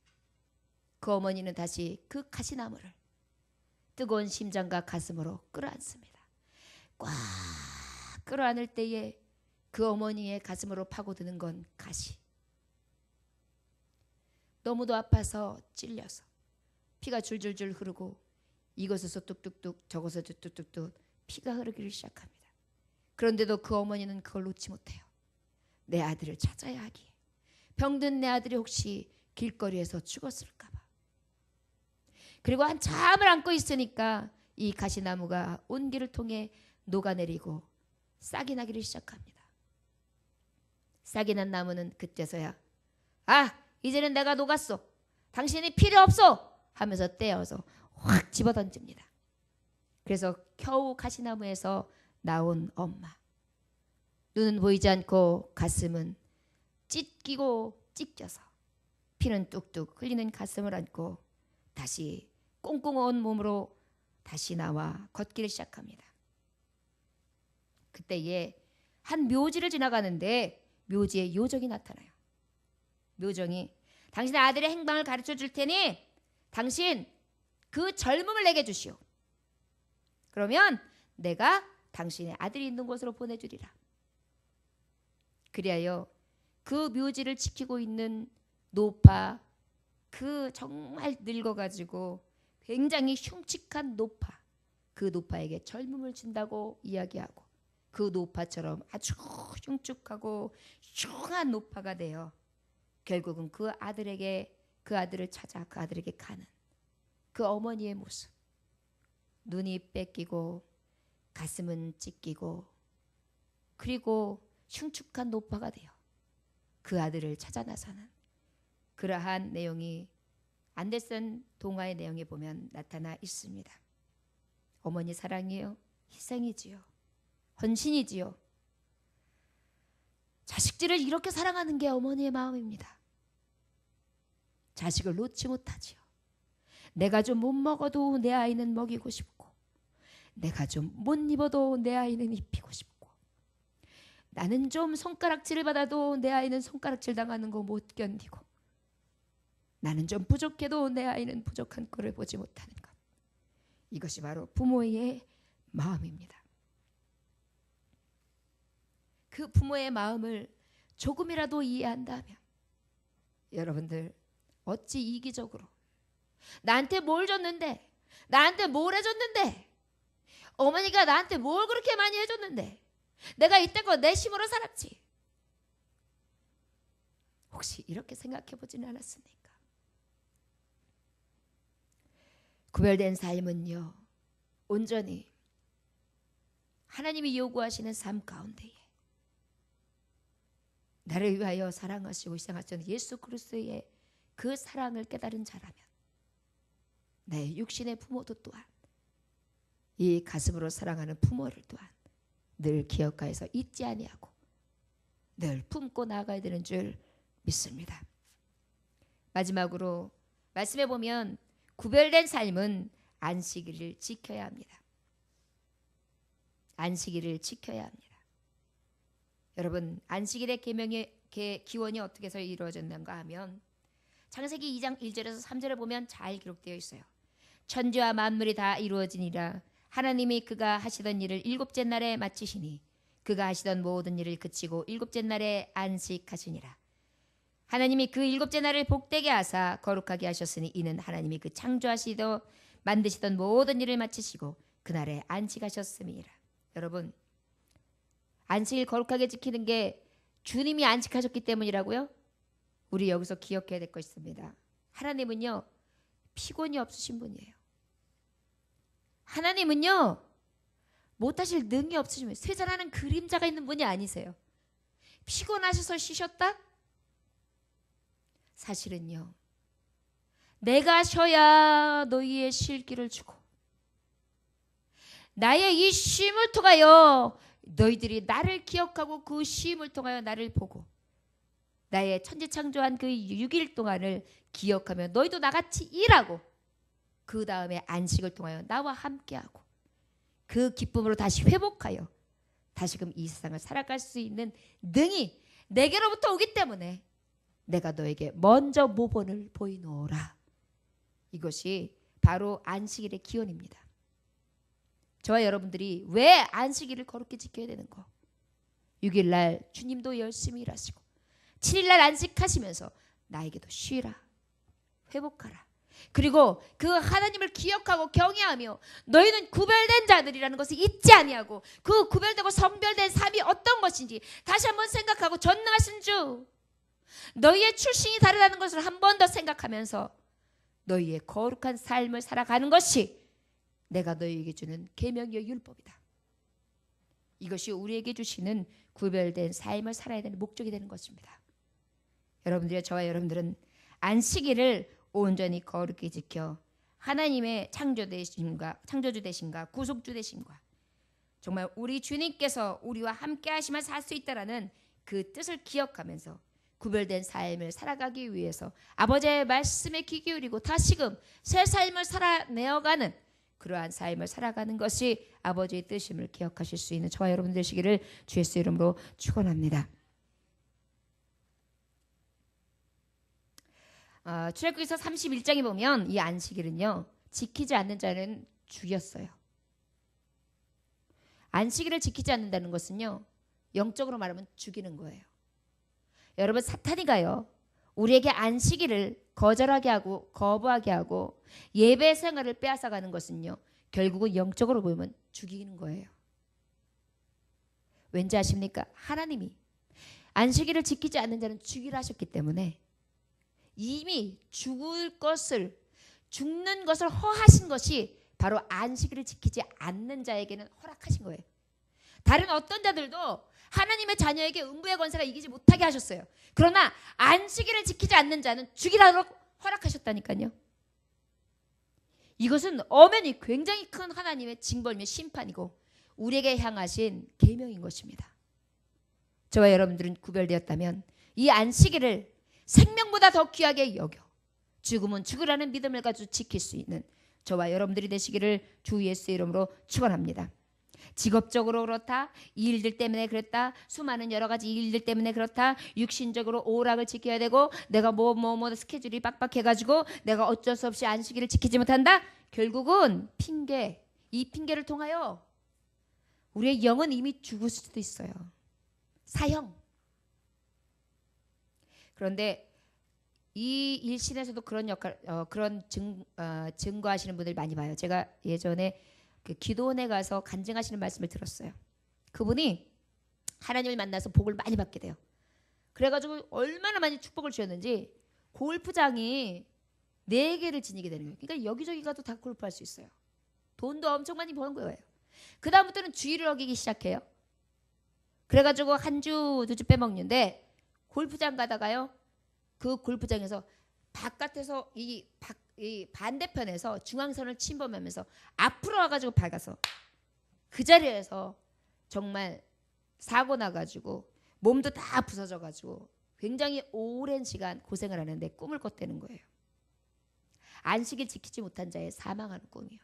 그 어머니는 다시 그 가시나무를 뜨거운 심장과 가슴으로 끌어안습니다. 꽉 끌어안을 때에 그 어머니의 가슴으로 파고드는 건 가시. 너무도 아파서 찔려서 피가 줄줄줄 흐르고 이곳에서 뚝뚝뚝 저곳에서 뚝뚝뚝 피가 흐르기를 시작합니다. 그런데도 그 어머니는 그걸 놓지 못해요. 내 아들을 찾아야 하기에. 병든 내 아들이 혹시 길거리에서 죽었을까 봐. 그리고 한참을 안고 있으니까 이 가시나무가 온기를 통해 녹아내리고 싹이 나기를 시작합니다. 싹이 난 나무는 그때서야 이제는 내가 녹았어. 당신이 필요 없어 하면서 떼어서 확 집어던집니다. 그래서 겨우 가시나무에서 나온 엄마. 눈은 보이지 않고 가슴은 찢기고 찢겨서 피는 뚝뚝 흘리는 가슴을 안고 다시 꽁꽁 온 몸으로 다시 나와 걷기를 시작합니다. 그때에 한 묘지를 지나가는데 묘지에 요정이 나타나요. 묘정이 당신의 아들의 행방을 가르쳐 줄 테니 당신 그 젊음을 내게 주시오. 그러면 내가 당신의 아들이 있는 곳으로 보내주리라. 그리하여 그 묘지를 지키고 있는 노파, 그 정말 늙어가지고 굉장히 흉측한 노파, 그 노파에게 젊음을 준다고 이야기하고 그 노파처럼 아주 흉측하고 흉한 노파가 되어 결국은 그 아들을 찾아 그 아들에게 가는 그 어머니의 모습. 눈이 뺏기고 가슴은 찢기고 그리고 흉측한 노파가 되어 그 아들을 찾아 나서는 그러한 내용이 안데슨 동화의 내용에 보면 나타나 있습니다. 어머니 사랑이요, 희생이지요, 헌신이지요. 자식들을 이렇게 사랑하는 게 어머니의 마음입니다. 자식을 놓지 못하지요. 내가 좀 못 먹어도 내 아이는 먹이고 싶고, 내가 좀 못 입어도 내 아이는 입히고 싶고, 나는 좀 손가락질을 받아도 내 아이는 손가락질 당하는 거 못 견디고, 나는 좀 부족해도 내 아이는 부족한 꼴을 보지 못하는 것. 이것이 바로 부모의 마음입니다. 그 부모의 마음을 조금이라도 이해한다면 여러분들 어찌 이기적으로 나한테 뭘 줬는데, 나한테 뭘 해줬는데, 어머니가 나한테 뭘 그렇게 많이 해줬는데 내가 이때껏 내 힘으로 살았지. 혹시 이렇게 생각해 보지는 않았습니까? 구별된 삶은요, 온전히 하나님이 요구하시는 삶 가운데에 나를 위하여 사랑하시고 희생하셨던 예수 그리스도의 그 사랑을 깨달은 자라면 내 육신의 부모도 또한 이 가슴으로 사랑하는 부모를 또한 늘 기억하여서 잊지 아니하고 늘 품고 나아가야 되는 줄 믿습니다. 마지막으로 말씀해 보면 구별된 삶은 안식일을 지켜야 합니다. 안식일을 지켜야 합니다. 여러분, 안식일의 계명의 기원이 어떻게 해서 이루어졌는가 하면 창세기 2장 1절에서 3절을 보면 잘 기록되어 있어요. 천지와 만물이 다 이루어지니라. 하나님이 그가 하시던 일을 일곱째 날에 마치시니 그가 하시던 모든 일을 그치고 일곱째 날에 안식하시니라. 하나님이 그 일곱째 날을 복되게 하사 거룩하게 하셨으니 이는 하나님이 그 창조하시던 만드시던 모든 일을 마치시고 그날에 안식하셨음이라. 여러분, 안식일 거룩하게 지키는 게 주님이 안식하셨기 때문이라고요? 우리 여기서 기억해야 될 것이 있습니다. 하나님은요, 피곤이 없으신 분이에요. 하나님은요, 못하실 능이 없으신 분이에요. 쇠잔하는 그림자가 있는 분이 아니세요. 피곤하셔서 쉬셨다? 사실은요, 내가 쉬어야 너희의 쉴 길을 주고 나의 이 쉼을 통하여 너희들이 나를 기억하고 그 쉼을 통하여 나를 보고 나의 천지창조한 그 6일 동안을 기억하며 너희도 나같이 일하고 그 다음에 안식을 통하여 나와 함께하고 그 기쁨으로 다시 회복하여 다시금 이 세상을 살아갈 수 있는 능히 내게로부터 오기 때문에 내가 너에게 먼저 모본을 보이노라. 이것이 바로 안식일의 기원입니다. 저와 여러분들이 왜 안식일을 거룩히 지켜야 되는 거? 6일날 주님도 열심히 일하시고 7일날 안식하시면서 나에게도 쉬라, 회복하라. 그리고 그 하나님을 기억하고 경외하며 너희는 구별된 자들이라는 것을 잊지 아니하고 그 구별되고 성별된 삶이 어떤 것인지 다시 한번 생각하고 전능하신 주 너희의 출신이 다르다는 것을 한 번 더 생각하면서 너희의 거룩한 삶을 살아가는 것이 내가 너희에게 주는 계명이요 율법이다. 이것이 우리에게 주시는 구별된 삶을 살아야 되는 목적이 되는 것입니다. 여러분들과 저와 여러분들은 안식일을 온전히 거룩히 지켜 하나님의 창조주 되심과 구속주 되심과 정말 우리 주님께서 우리와 함께 하시며 살 수 있다라는 그 뜻을 기억하면서 구별된 삶을 살아가기 위해서 아버지의 말씀에 귀 기울이고 다시금 새 삶을 살아내어가는 그러한 삶을 살아가는 것이 아버지의 뜻임을 기억하실 수 있는 저와 여러분 되시기를 주 예수 이름으로 축원합니다. 출애굽기서 31장에 보면 이 안식일은요 지키지 않는 자는 죽였어요. 안식일을 지키지 않는다는 것은요 영적으로 말하면 죽이는 거예요. 여러분 사탄이가요 우리에게 안식일을 거절하게 하고 거부하게 하고 예배 생활을 빼앗아가는 것은요 결국은 영적으로 보면 죽이는 거예요. 왠지 아십니까? 하나님이 안식일을 지키지 않는 자는 죽이라 하셨기 때문에 이미 죽는 것을 허하신 것이 바로 안식일을 지키지 않는 자에게는 허락하신 거예요. 다른 어떤 자들도 하나님의 자녀에게 음부의 권세가 이기지 못하게 하셨어요. 그러나 안식일을 지키지 않는 자는 죽이라고 허락하셨다니까요. 이것은 엄연히 굉장히 큰 하나님의 징벌이며 심판이고 우리에게 향하신 계명인 것입니다. 저와 여러분들은 구별되었다면 이 안식일을 생명보다 더 귀하게 여겨 죽으면 죽으라는 믿음을 가지고 지킬 수 있는 저와 여러분들이 되시기를 주 예수의 이름으로 축원합니다. 직업적으로 그렇다, 이 일들 때문에 그랬다, 수많은 여러 가지 일들 때문에 그렇다, 육신적으로 오락을 지켜야 되고 내가 뭐 스케줄이 빡빡해가지고 내가 어쩔 수 없이 안식일을 지키지 못한다. 결국은 이 핑계를 통하여 우리의 영은 이미 죽을 수도 있어요. 사형. 그런데 이 일신에서도 그런 증거하시는 분들이 많이 봐요. 제가 예전에 그 기도원에 가서 간증하시는 말씀을 들었어요. 그분이 하나님을 만나서 복을 많이 받게 돼요. 그래가지고 얼마나 많이 축복을 주셨는지 골프장이 4개를 지니게 되는 거예요. 그러니까 여기저기 가도 다 골프할 수 있어요. 돈도 엄청 많이 버는 거예요. 그 다음부터는 주의를 어기기 시작해요. 그래가지고 한 주, 2주 빼먹는데 골프장 가다가요. 그 골프장에서 바깥에서 이 반대편에서 중앙선을 침범하면서 앞으로 와가지고 박아서 그 자리에서 정말 사고 나가지고 몸도 다 부서져가지고 굉장히 오랜 시간 고생을 하는데 꿈을 꿨다는 거예요. 안식일 지키지 못한 자의 사망하는 꿈이요.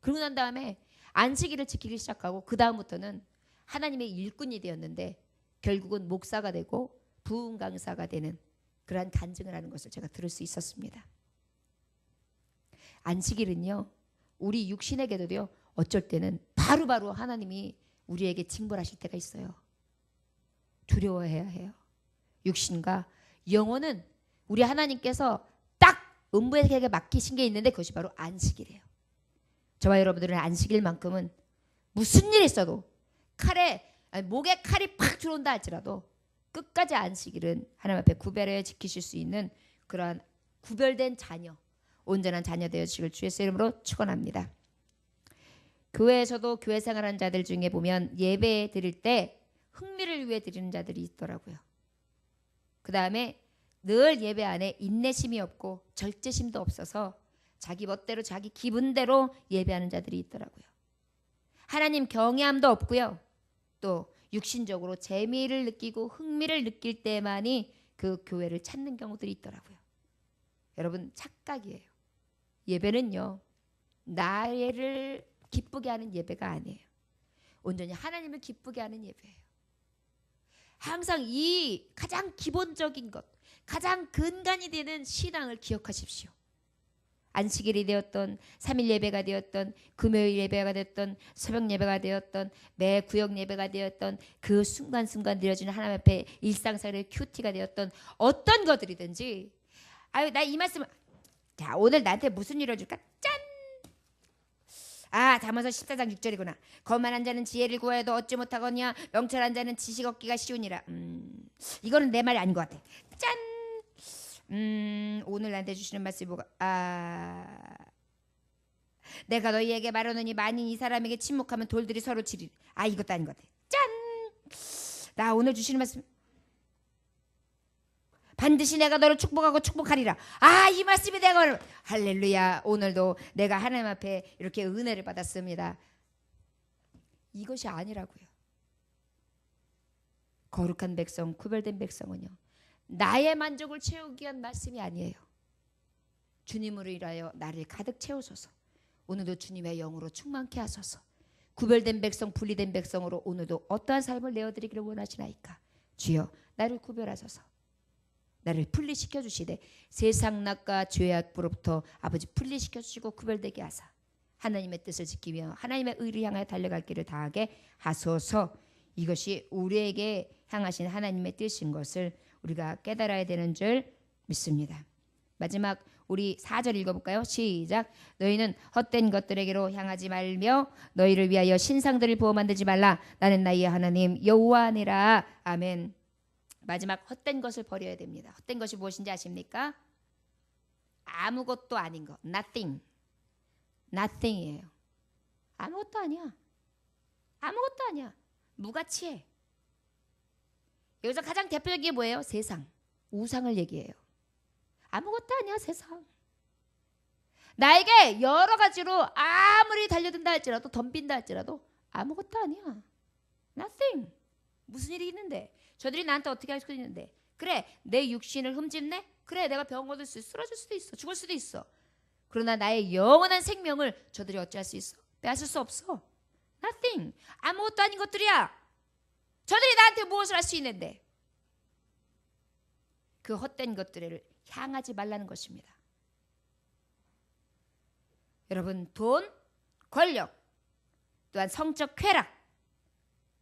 그러고 난 다음에 안식일을 지키기 시작하고 그 다음부터는 하나님의 일꾼이 되었는데 결국은 목사가 되고 부흥 강사가 되는 그러한 간증을 하는 것을 제가 들을 수 있었습니다. 안식일은요 우리 육신에게도요 어쩔 때는 바로바로 하나님이 우리에게 징벌하실 때가 있어요. 두려워해야 해요. 육신과 영혼은 우리 하나님께서 딱 음부에게 맡기신 게 있는데 그것이 바로 안식일이에요. 저와 여러분들은 안식일만큼은 무슨 일이 있어도 목에 칼이 팍 들어온다 할지라도 끝까지 안식일은 하나님 앞에 구별해 지키실 수 있는 그러한 구별된 자녀, 온전한 자녀 되어주시길 주 예수의 이름으로 축원합니다. 교회에서도 교회 생활하는 자들 중에 보면 예배 드릴 때 흥미를 위해 드리는 자들이 있더라고요. 그 다음에 늘 예배 안에 인내심이 없고 절제심도 없어서 자기 멋대로 자기 기분대로 예배하는 자들이 있더라고요. 하나님 경외함도 없고요. 또 육신적으로 재미를 느끼고 흥미를 느낄 때만이 그 교회를 찾는 경우들이 있더라고요. 여러분 착각이에요. 예배는요, 나를 기쁘게 하는 예배가 아니에요. 온전히 하나님을 기쁘게 하는 예배예요. 항상 이 가장 기본적인 것, 가장 근간이 되는 신앙을 기억하십시오. 안식일이 되었던 3일 예배가 되었던 금요일 예배가 되었던 새벽 예배가 되었던 매 구역 예배가 되었던 그 순간순간 드려지는 하나님 앞에 일상생활의 큐티가 되었던 어떤 것들이든지 아유 나 이 말씀 자 오늘 나한테 무슨 일을 줄까? 짠! 아 잠언서 14장 6절이구나. 거만한 자는 지혜를 구하여도 얻지 못하거니와 명철한 자는 지식 얻기가 쉬우니라. 이거는 내 말이 아닌 것 같아. 짠! 오늘 나한테 주시는 말씀이 뭐가? 내가 너희에게 말하노니 만일 이 사람에게 침묵하면 돌들이 서로 치리. 이것도 아닌 것 같아. 짠! 나 오늘 주시는 말씀 반드시 내가 너를 축복하고 축복하리라. 이 말씀이 내가 할렐루야. 오늘도 내가 하나님 앞에 이렇게 은혜를 받았습니다. 이것이 아니라고요. 거룩한 백성, 구별된 백성은요, 나의 만족을 채우기 위한 말씀이 아니에요. 주님으로 인하여 나를 가득 채우소서. 오늘도 주님의 영으로 충만케 하소서. 구별된 백성, 분리된 백성으로 오늘도 어떠한 삶을 내어드리기를 원하시나이까. 주여 나를 구별하소서. 나를 분리시켜 주시되 세상 낙과 죄악으로부터 아버지 분리시켜 주시고 구별되게 하사 하나님의 뜻을 지키며 하나님의 의를 향하여 달려갈 길을 다하게 하소서. 이것이 우리에게 향하신 하나님의 뜻인 것을 우리가 깨달아야 되는 줄 믿습니다. 마지막 우리 4절 읽어볼까요? 시작. 너희는 헛된 것들에게로 향하지 말며 너희를 위하여 신상들을 부어 만들지 말라. 나는 나의 하나님 여호와니라. 아멘. 마지막 헛된 것을 버려야 됩니다. 헛된 것이 무엇인지 아십니까? 아무것도 아닌 것. Nothing. Nothing이에요. 아무것도 아니야. 아무것도 아니야. 무가치해. 여기서 가장 대표적인 게 뭐예요? 세상. 우상을 얘기해요. 아무것도 아니야 세상. 나에게 여러 가지로 아무리 달려든다 할지라도 덤빈다 할지라도 아무것도 아니야. Nothing. 무슨 일이 있는데? 저들이 나한테 어떻게 할 수도 있는데? 그래 내 육신을 흠집네? 그래 내가 병 얻을 수 있어. 쓰러질 수도 있어. 죽을 수도 있어. 그러나 나의 영원한 생명을 저들이 어찌할 수 있어? 빼앗을 수 없어. Nothing. 아무것도 아닌 것들이야. 저들이 나한테 무엇을 할 수 있는데? 그 헛된 것들을 향하지 말라는 것입니다. 여러분 돈, 권력, 또한 성적 쾌락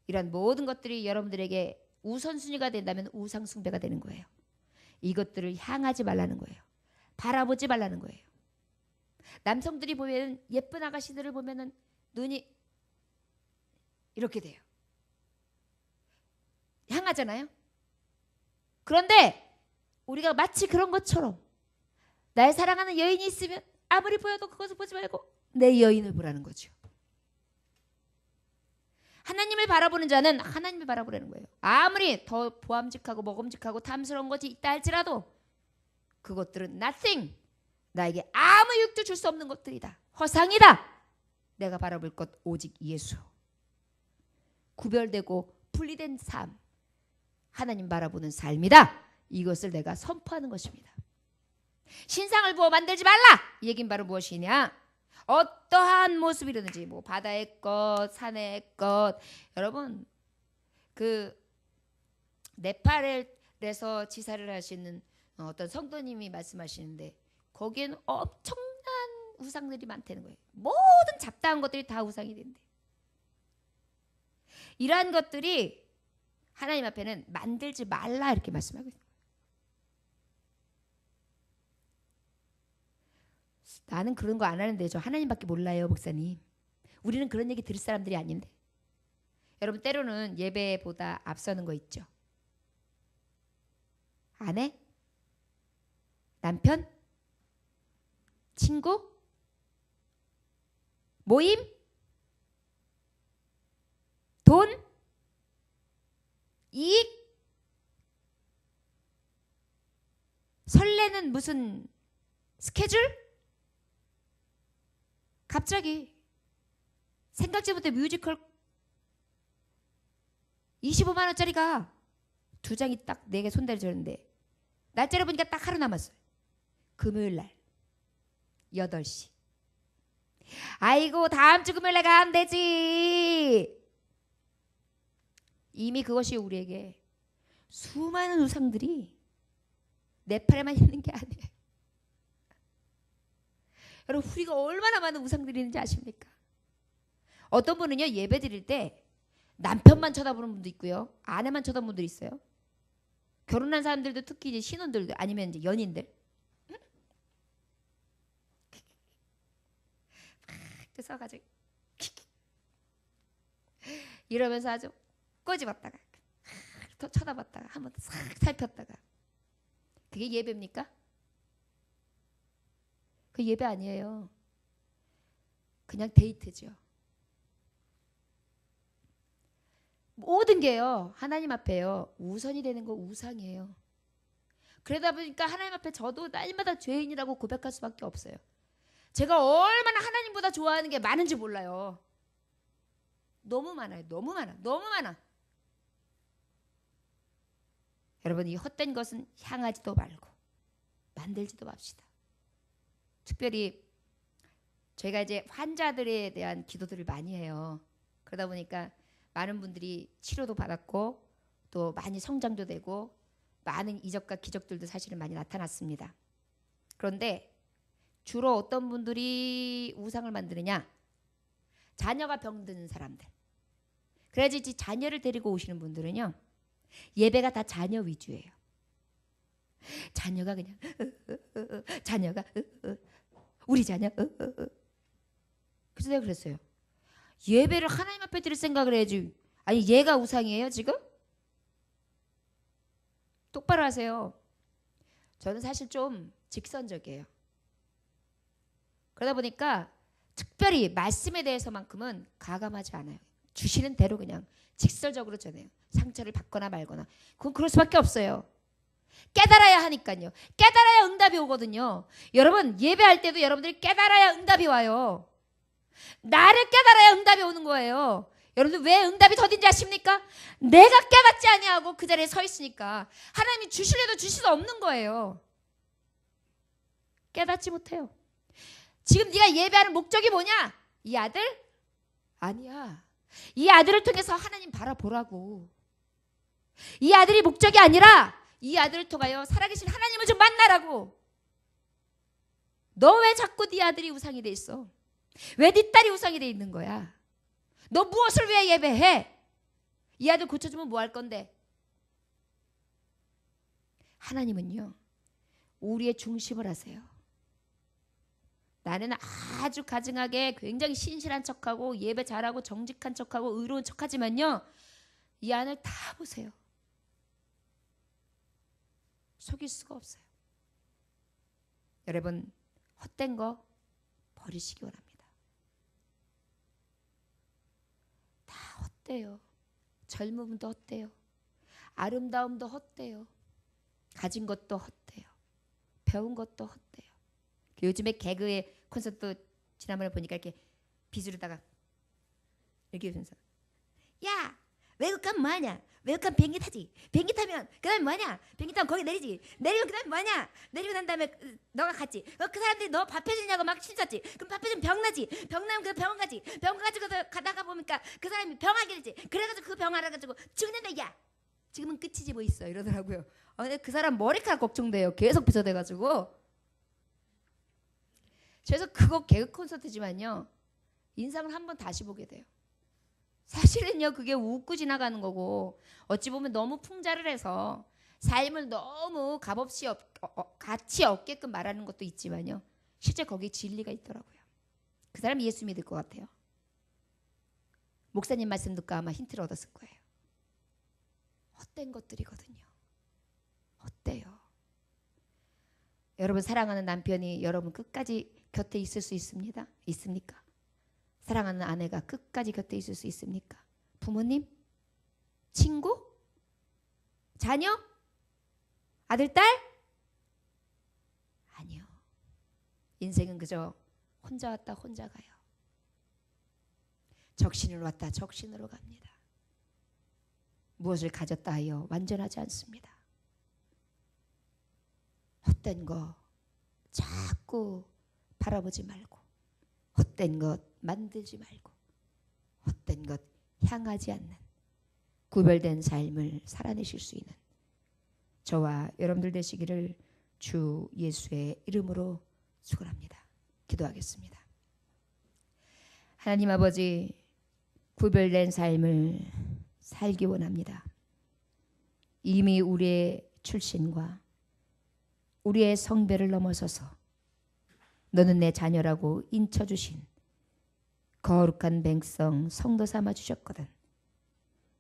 이런 모든 것들이 여러분들에게 우선순위가 된다면 우상숭배가 되는 거예요. 이것들을 향하지 말라는 거예요. 바라보지 말라는 거예요. 남성들이 보면 예쁜 아가씨들을 보면은 눈이 이렇게 돼요. 향하잖아요. 그런데 우리가 마치 그런 것처럼 나의 사랑하는 여인이 있으면 아무리 보여도 그것을 보지 말고 내 여인을 보라는 거죠. 하나님을 바라보는 자는 하나님을 바라보라는 거예요. 아무리 더 보암직하고 먹음직하고 탐스러운 것이 있다 할지라도 그것들은 nothing. 나에게 아무 유익도 줄 수 없는 것들이다. 허상이다. 내가 바라볼 것 오직 예수. 구별되고 분리된 삶. 하나님 바라보는 삶이다. 이것을 내가 선포하는 것입니다. 신상을 부어 만들지 말라. 이 얘기는 바로 무엇이냐? 어떠한 모습이라든지 뭐 바다의 것, 산의 것. 여러분 그 네팔에서 지사를 하시는 어떤 성도님이 말씀하시는데 거기에는 엄청난 우상들이 많다는 거예요. 모든 잡다한 것들이 다 우상이 된대. 이러한 것들이 하나님 앞에는 만들지 말라 이렇게 말씀하고 있어요. 나는 그런 거 안 하는데 저 하나님밖에 몰라요 목사님. 우리는 그런 얘기 들을 사람들이 아닌데. 여러분 때로는 예배보다 앞서는 거 있죠. 아내? 남편? 친구? 모임? 돈? 이익? 설레는 무슨 스케줄? 갑자기 생각지 못해 뮤지컬 25만 원짜리가 두 장이 딱 내게 손대줬는데 날짜를 보니까 딱 하루 남았어요. 금요일 날 8시. 아이고 다음 주 금요일에 가면 되지. 이미 그것이 우리에게 수많은 우상들이 내 팔에만 있는 게 아니에요. 여러분 우리가 얼마나 많은 우상들이 있는지 아십니까? 어떤 분은요 예배 드릴 때 남편만 쳐다보는 분도 있고요, 아내만 쳐다보는 분도 있어요. 결혼한 사람들도 특히 이제 신혼들도 아니면 이제 연인들 막 써가지고 이러면서 아주 꼬집었다가 더 쳐다봤다가 한번 싹 살폈다가 그게 예배입니까? 그 예배 아니에요. 그냥 데이트죠. 모든 게요 하나님 앞에요 우선이 되는 거 우상이에요. 그러다 보니까 하나님 앞에 저도 날마다 죄인이라고 고백할 수밖에 없어요. 제가 얼마나 하나님보다 좋아하는 게 많은지 몰라요. 너무 많아요. 너무 많아. 여러분 이 헛된 것은 향하지도 말고 만들지도 맙시다. 특별히 저희가 이제 환자들에 대한 기도들을 많이 해요. 그러다 보니까 많은 분들이 치료도 받았고 또 많이 성장도 되고 많은 이적과 기적들도 사실은 많이 나타났습니다. 그런데 주로 어떤 분들이 우상을 만드느냐? 자녀가 병든 사람들. 그래야지 자녀를 데리고 오시는 분들은요 예배가 다 자녀 위주예요. 자녀가 그냥 자녀가 우리 자녀 그래서 내가 그랬어요. 예배를 하나님 앞에 드릴 생각을 해야지. 아니 얘가 우상이에요 지금? 똑바로 하세요. 저는 사실 좀 직선적이에요. 그러다 보니까 특별히 말씀에 대해서만큼은 가감하지 않아요. 주시는 대로 그냥 직설적으로 전해요. 상처를 받거나 말거나. 그건 그럴 수밖에 없어요. 깨달아야 하니까요. 깨달아야 응답이 오거든요. 여러분 예배할 때도 여러분들이 깨달아야 응답이 와요. 나를 깨달아야 응답이 오는 거예요. 여러분들 왜 응답이 더딘지 아십니까? 내가 깨닫지 아니하고 그 자리에 서 있으니까 하나님이 주시려도 주실 수 없는 거예요. 깨닫지 못해요. 지금 네가 예배하는 목적이 뭐냐? 이 아들? 아니야. 이 아들을 통해서 하나님 바라보라고. 이 아들이 목적이 아니라 이 아들을 통하여 살아계신 하나님을 좀 만나라고. 너 왜 자꾸 네 아들이 우상이 돼 있어? 왜 네 딸이 우상이 돼 있는 거야? 너 무엇을 왜 예배해? 이 아들 고쳐주면 뭐 할 건데? 하나님은요 우리의 중심을 하세요. 나는 아주 가증하게 굉장히 신실한 척하고 예배 잘하고 정직한 척하고 의로운 척하지만요 이 안을 다 보세요. 속일 수가 없어요. 여러분 헛된 거 버리시기 원합니다. 다 헛돼요. 젊음도 헛돼요. 아름다움도 헛돼요. 가진 것도 헛돼요. 배운 것도 헛돼요. 요즘에 개그의 콘서트 지난번에 보니까 이렇게 비수로다가 이렇게 하면서 야 외국 가면 뭐하냐? 외국 가면 비행기 타지. 비행기 타면 그 다음에 뭐하냐? 비행기 타면 거기 내리지. 내리면 그 다음에 뭐하냐? 내리고 난 다음에 너가 갔지. 그 사람들이 너 밥 해주냐고 막 신났지. 그럼 밥 해주면 병나지. 병나면 그 병원 가지. 병원 가지고 가다가 보니까 그 사람이 병하게 되지. 그래가지고 그 병 알아가지고 죽는다. 야 지금은 끝이지 뭐 있어 이러더라고요. 근데 그 사람 머리카락 걱정돼요. 계속 비서돼가지고. 그래서 그거 개그 콘서트지만요 인상을 한번 다시 보게 돼요. 사실은요 그게 웃고 지나가는 거고 어찌 보면 너무 풍자를 해서 삶을 너무 값없이 가치 없게끔 말하는 것도 있지만요 실제 거기에 진리가 있더라고요. 그 사람 예수 믿을 것 같아요. 목사님 말씀 듣고 아마 힌트를 얻었을 거예요. 헛된 것들이거든요. 헛돼요. 여러분 사랑하는 남편이 여러분 끝까지 곁에 있을 수 있습니다. 있습니까? 사랑하는 아내가 끝까지 곁에 있을 수 있습니까? 부모님? 친구? 자녀? 아들, 딸? 아니요. 인생은 그저 혼자 왔다 혼자 가요. 적신으로 왔다 적신으로 갑니다. 무엇을 가졌다 하여 완전하지 않습니다. 헛된 거 자꾸 바라보지 말고 헛된 것 만들지 말고 헛된 것 향하지 않는 구별된 삶을 살아내실 수 있는 저와 여러분들 되시기를 주 예수의 이름으로 축원합니다. 기도하겠습니다. 하나님 아버지, 구별된 삶을 살기 원합니다. 이미 우리의 출신과 우리의 성별을 넘어서서 너는 내 자녀라고 인쳐주신 거룩한 백성 성도 삼아 주셨거든.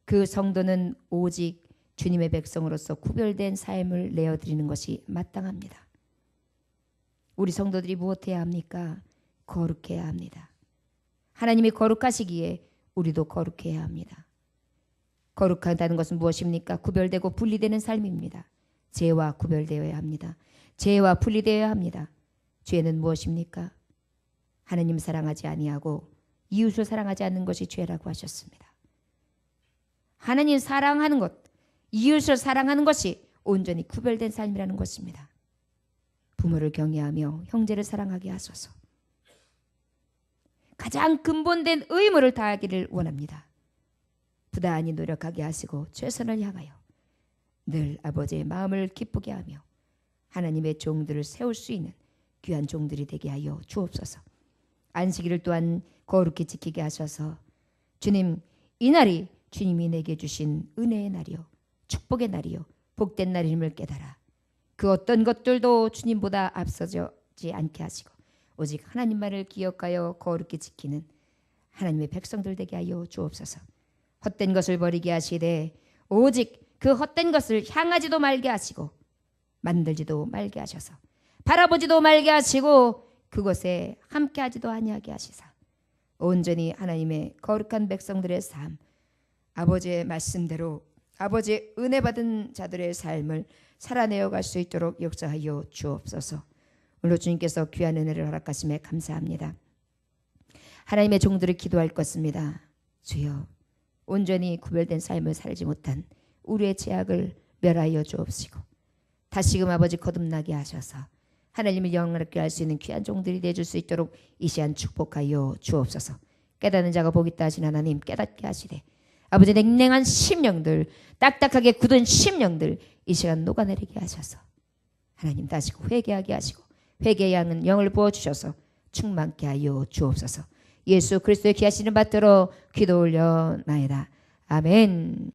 그 성도는 오직 주님의 백성으로서 구별된 삶을 내어드리는 것이 마땅합니다. 우리 성도들이 무엇해야 합니까? 거룩해야 합니다. 하나님이 거룩하시기에 우리도 거룩해야 합니다. 거룩하다는 것은 무엇입니까? 구별되고 분리되는 삶입니다. 죄와 구별되어야 합니다. 죄와 분리되어야 합니다. 죄는 무엇입니까? 하나님 사랑하지 아니하고 이웃을 사랑하지 않는 것이 죄라고 하셨습니다. 하나님 사랑하는 것, 이웃을 사랑하는 것이 온전히 구별된 삶이라는 것입니다. 부모를 경외하며 형제를 사랑하게 하소서. 가장 근본된 의무를 다하기를 원합니다. 부단히 노력하게 하시고 최선을 향하여 늘 아버지의 마음을 기쁘게 하며 하나님의 종들을 세울 수 있는 귀한 종들이 되게 하여 주옵소서. 안식일을 또한 거룩히 지키게 하셔서 주님, 이 날이 주님이 내게 주신 은혜의 날이요 축복의 날이요 복된 날임을 깨달아 그 어떤 것들도 주님보다 앞서지 않게 하시고 오직 하나님만을 기억하여 거룩히 지키는 하나님의 백성들 되게 하여 주옵소서. 헛된 것을 버리게 하시되 오직 그 헛된 것을 향하지도 말게 하시고 만들지도 말게 하셔서 바라보지도 말게 하시고 그것에 함께하지도 아니하게 하시사 온전히 하나님의 거룩한 백성들의 삶, 아버지의 말씀대로 아버지의 은혜 받은 자들의 삶을 살아내어 갈 수 있도록 역사하여 주옵소서. 오늘 주님께서 귀한 은혜를 허락하심에 감사합니다. 하나님의 종들을 기도할 것입니다. 주여, 온전히 구별된 삶을 살지 못한 우리의 죄악을 멸하여 주옵시고 다시금 아버지 거듭나게 하셔서 하나님을 영광롭게 할 수 있는 귀한 종들이 되어줄 수 있도록 이 시간 축복하여 주옵소서. 깨닫는 자가 복 있다 하신 하나님 깨닫게 하시되 아버지 냉랭한 심령들, 딱딱하게 굳은 심령들 이 시간 녹아내리게 하셔서 하나님 다시 회개하게 하시고 회개의 양은 영을 부어주셔서 충만케 하여 주옵소서. 예수 그리스도의 귀하신 이름 받들어 기도 올려나이다. 아멘.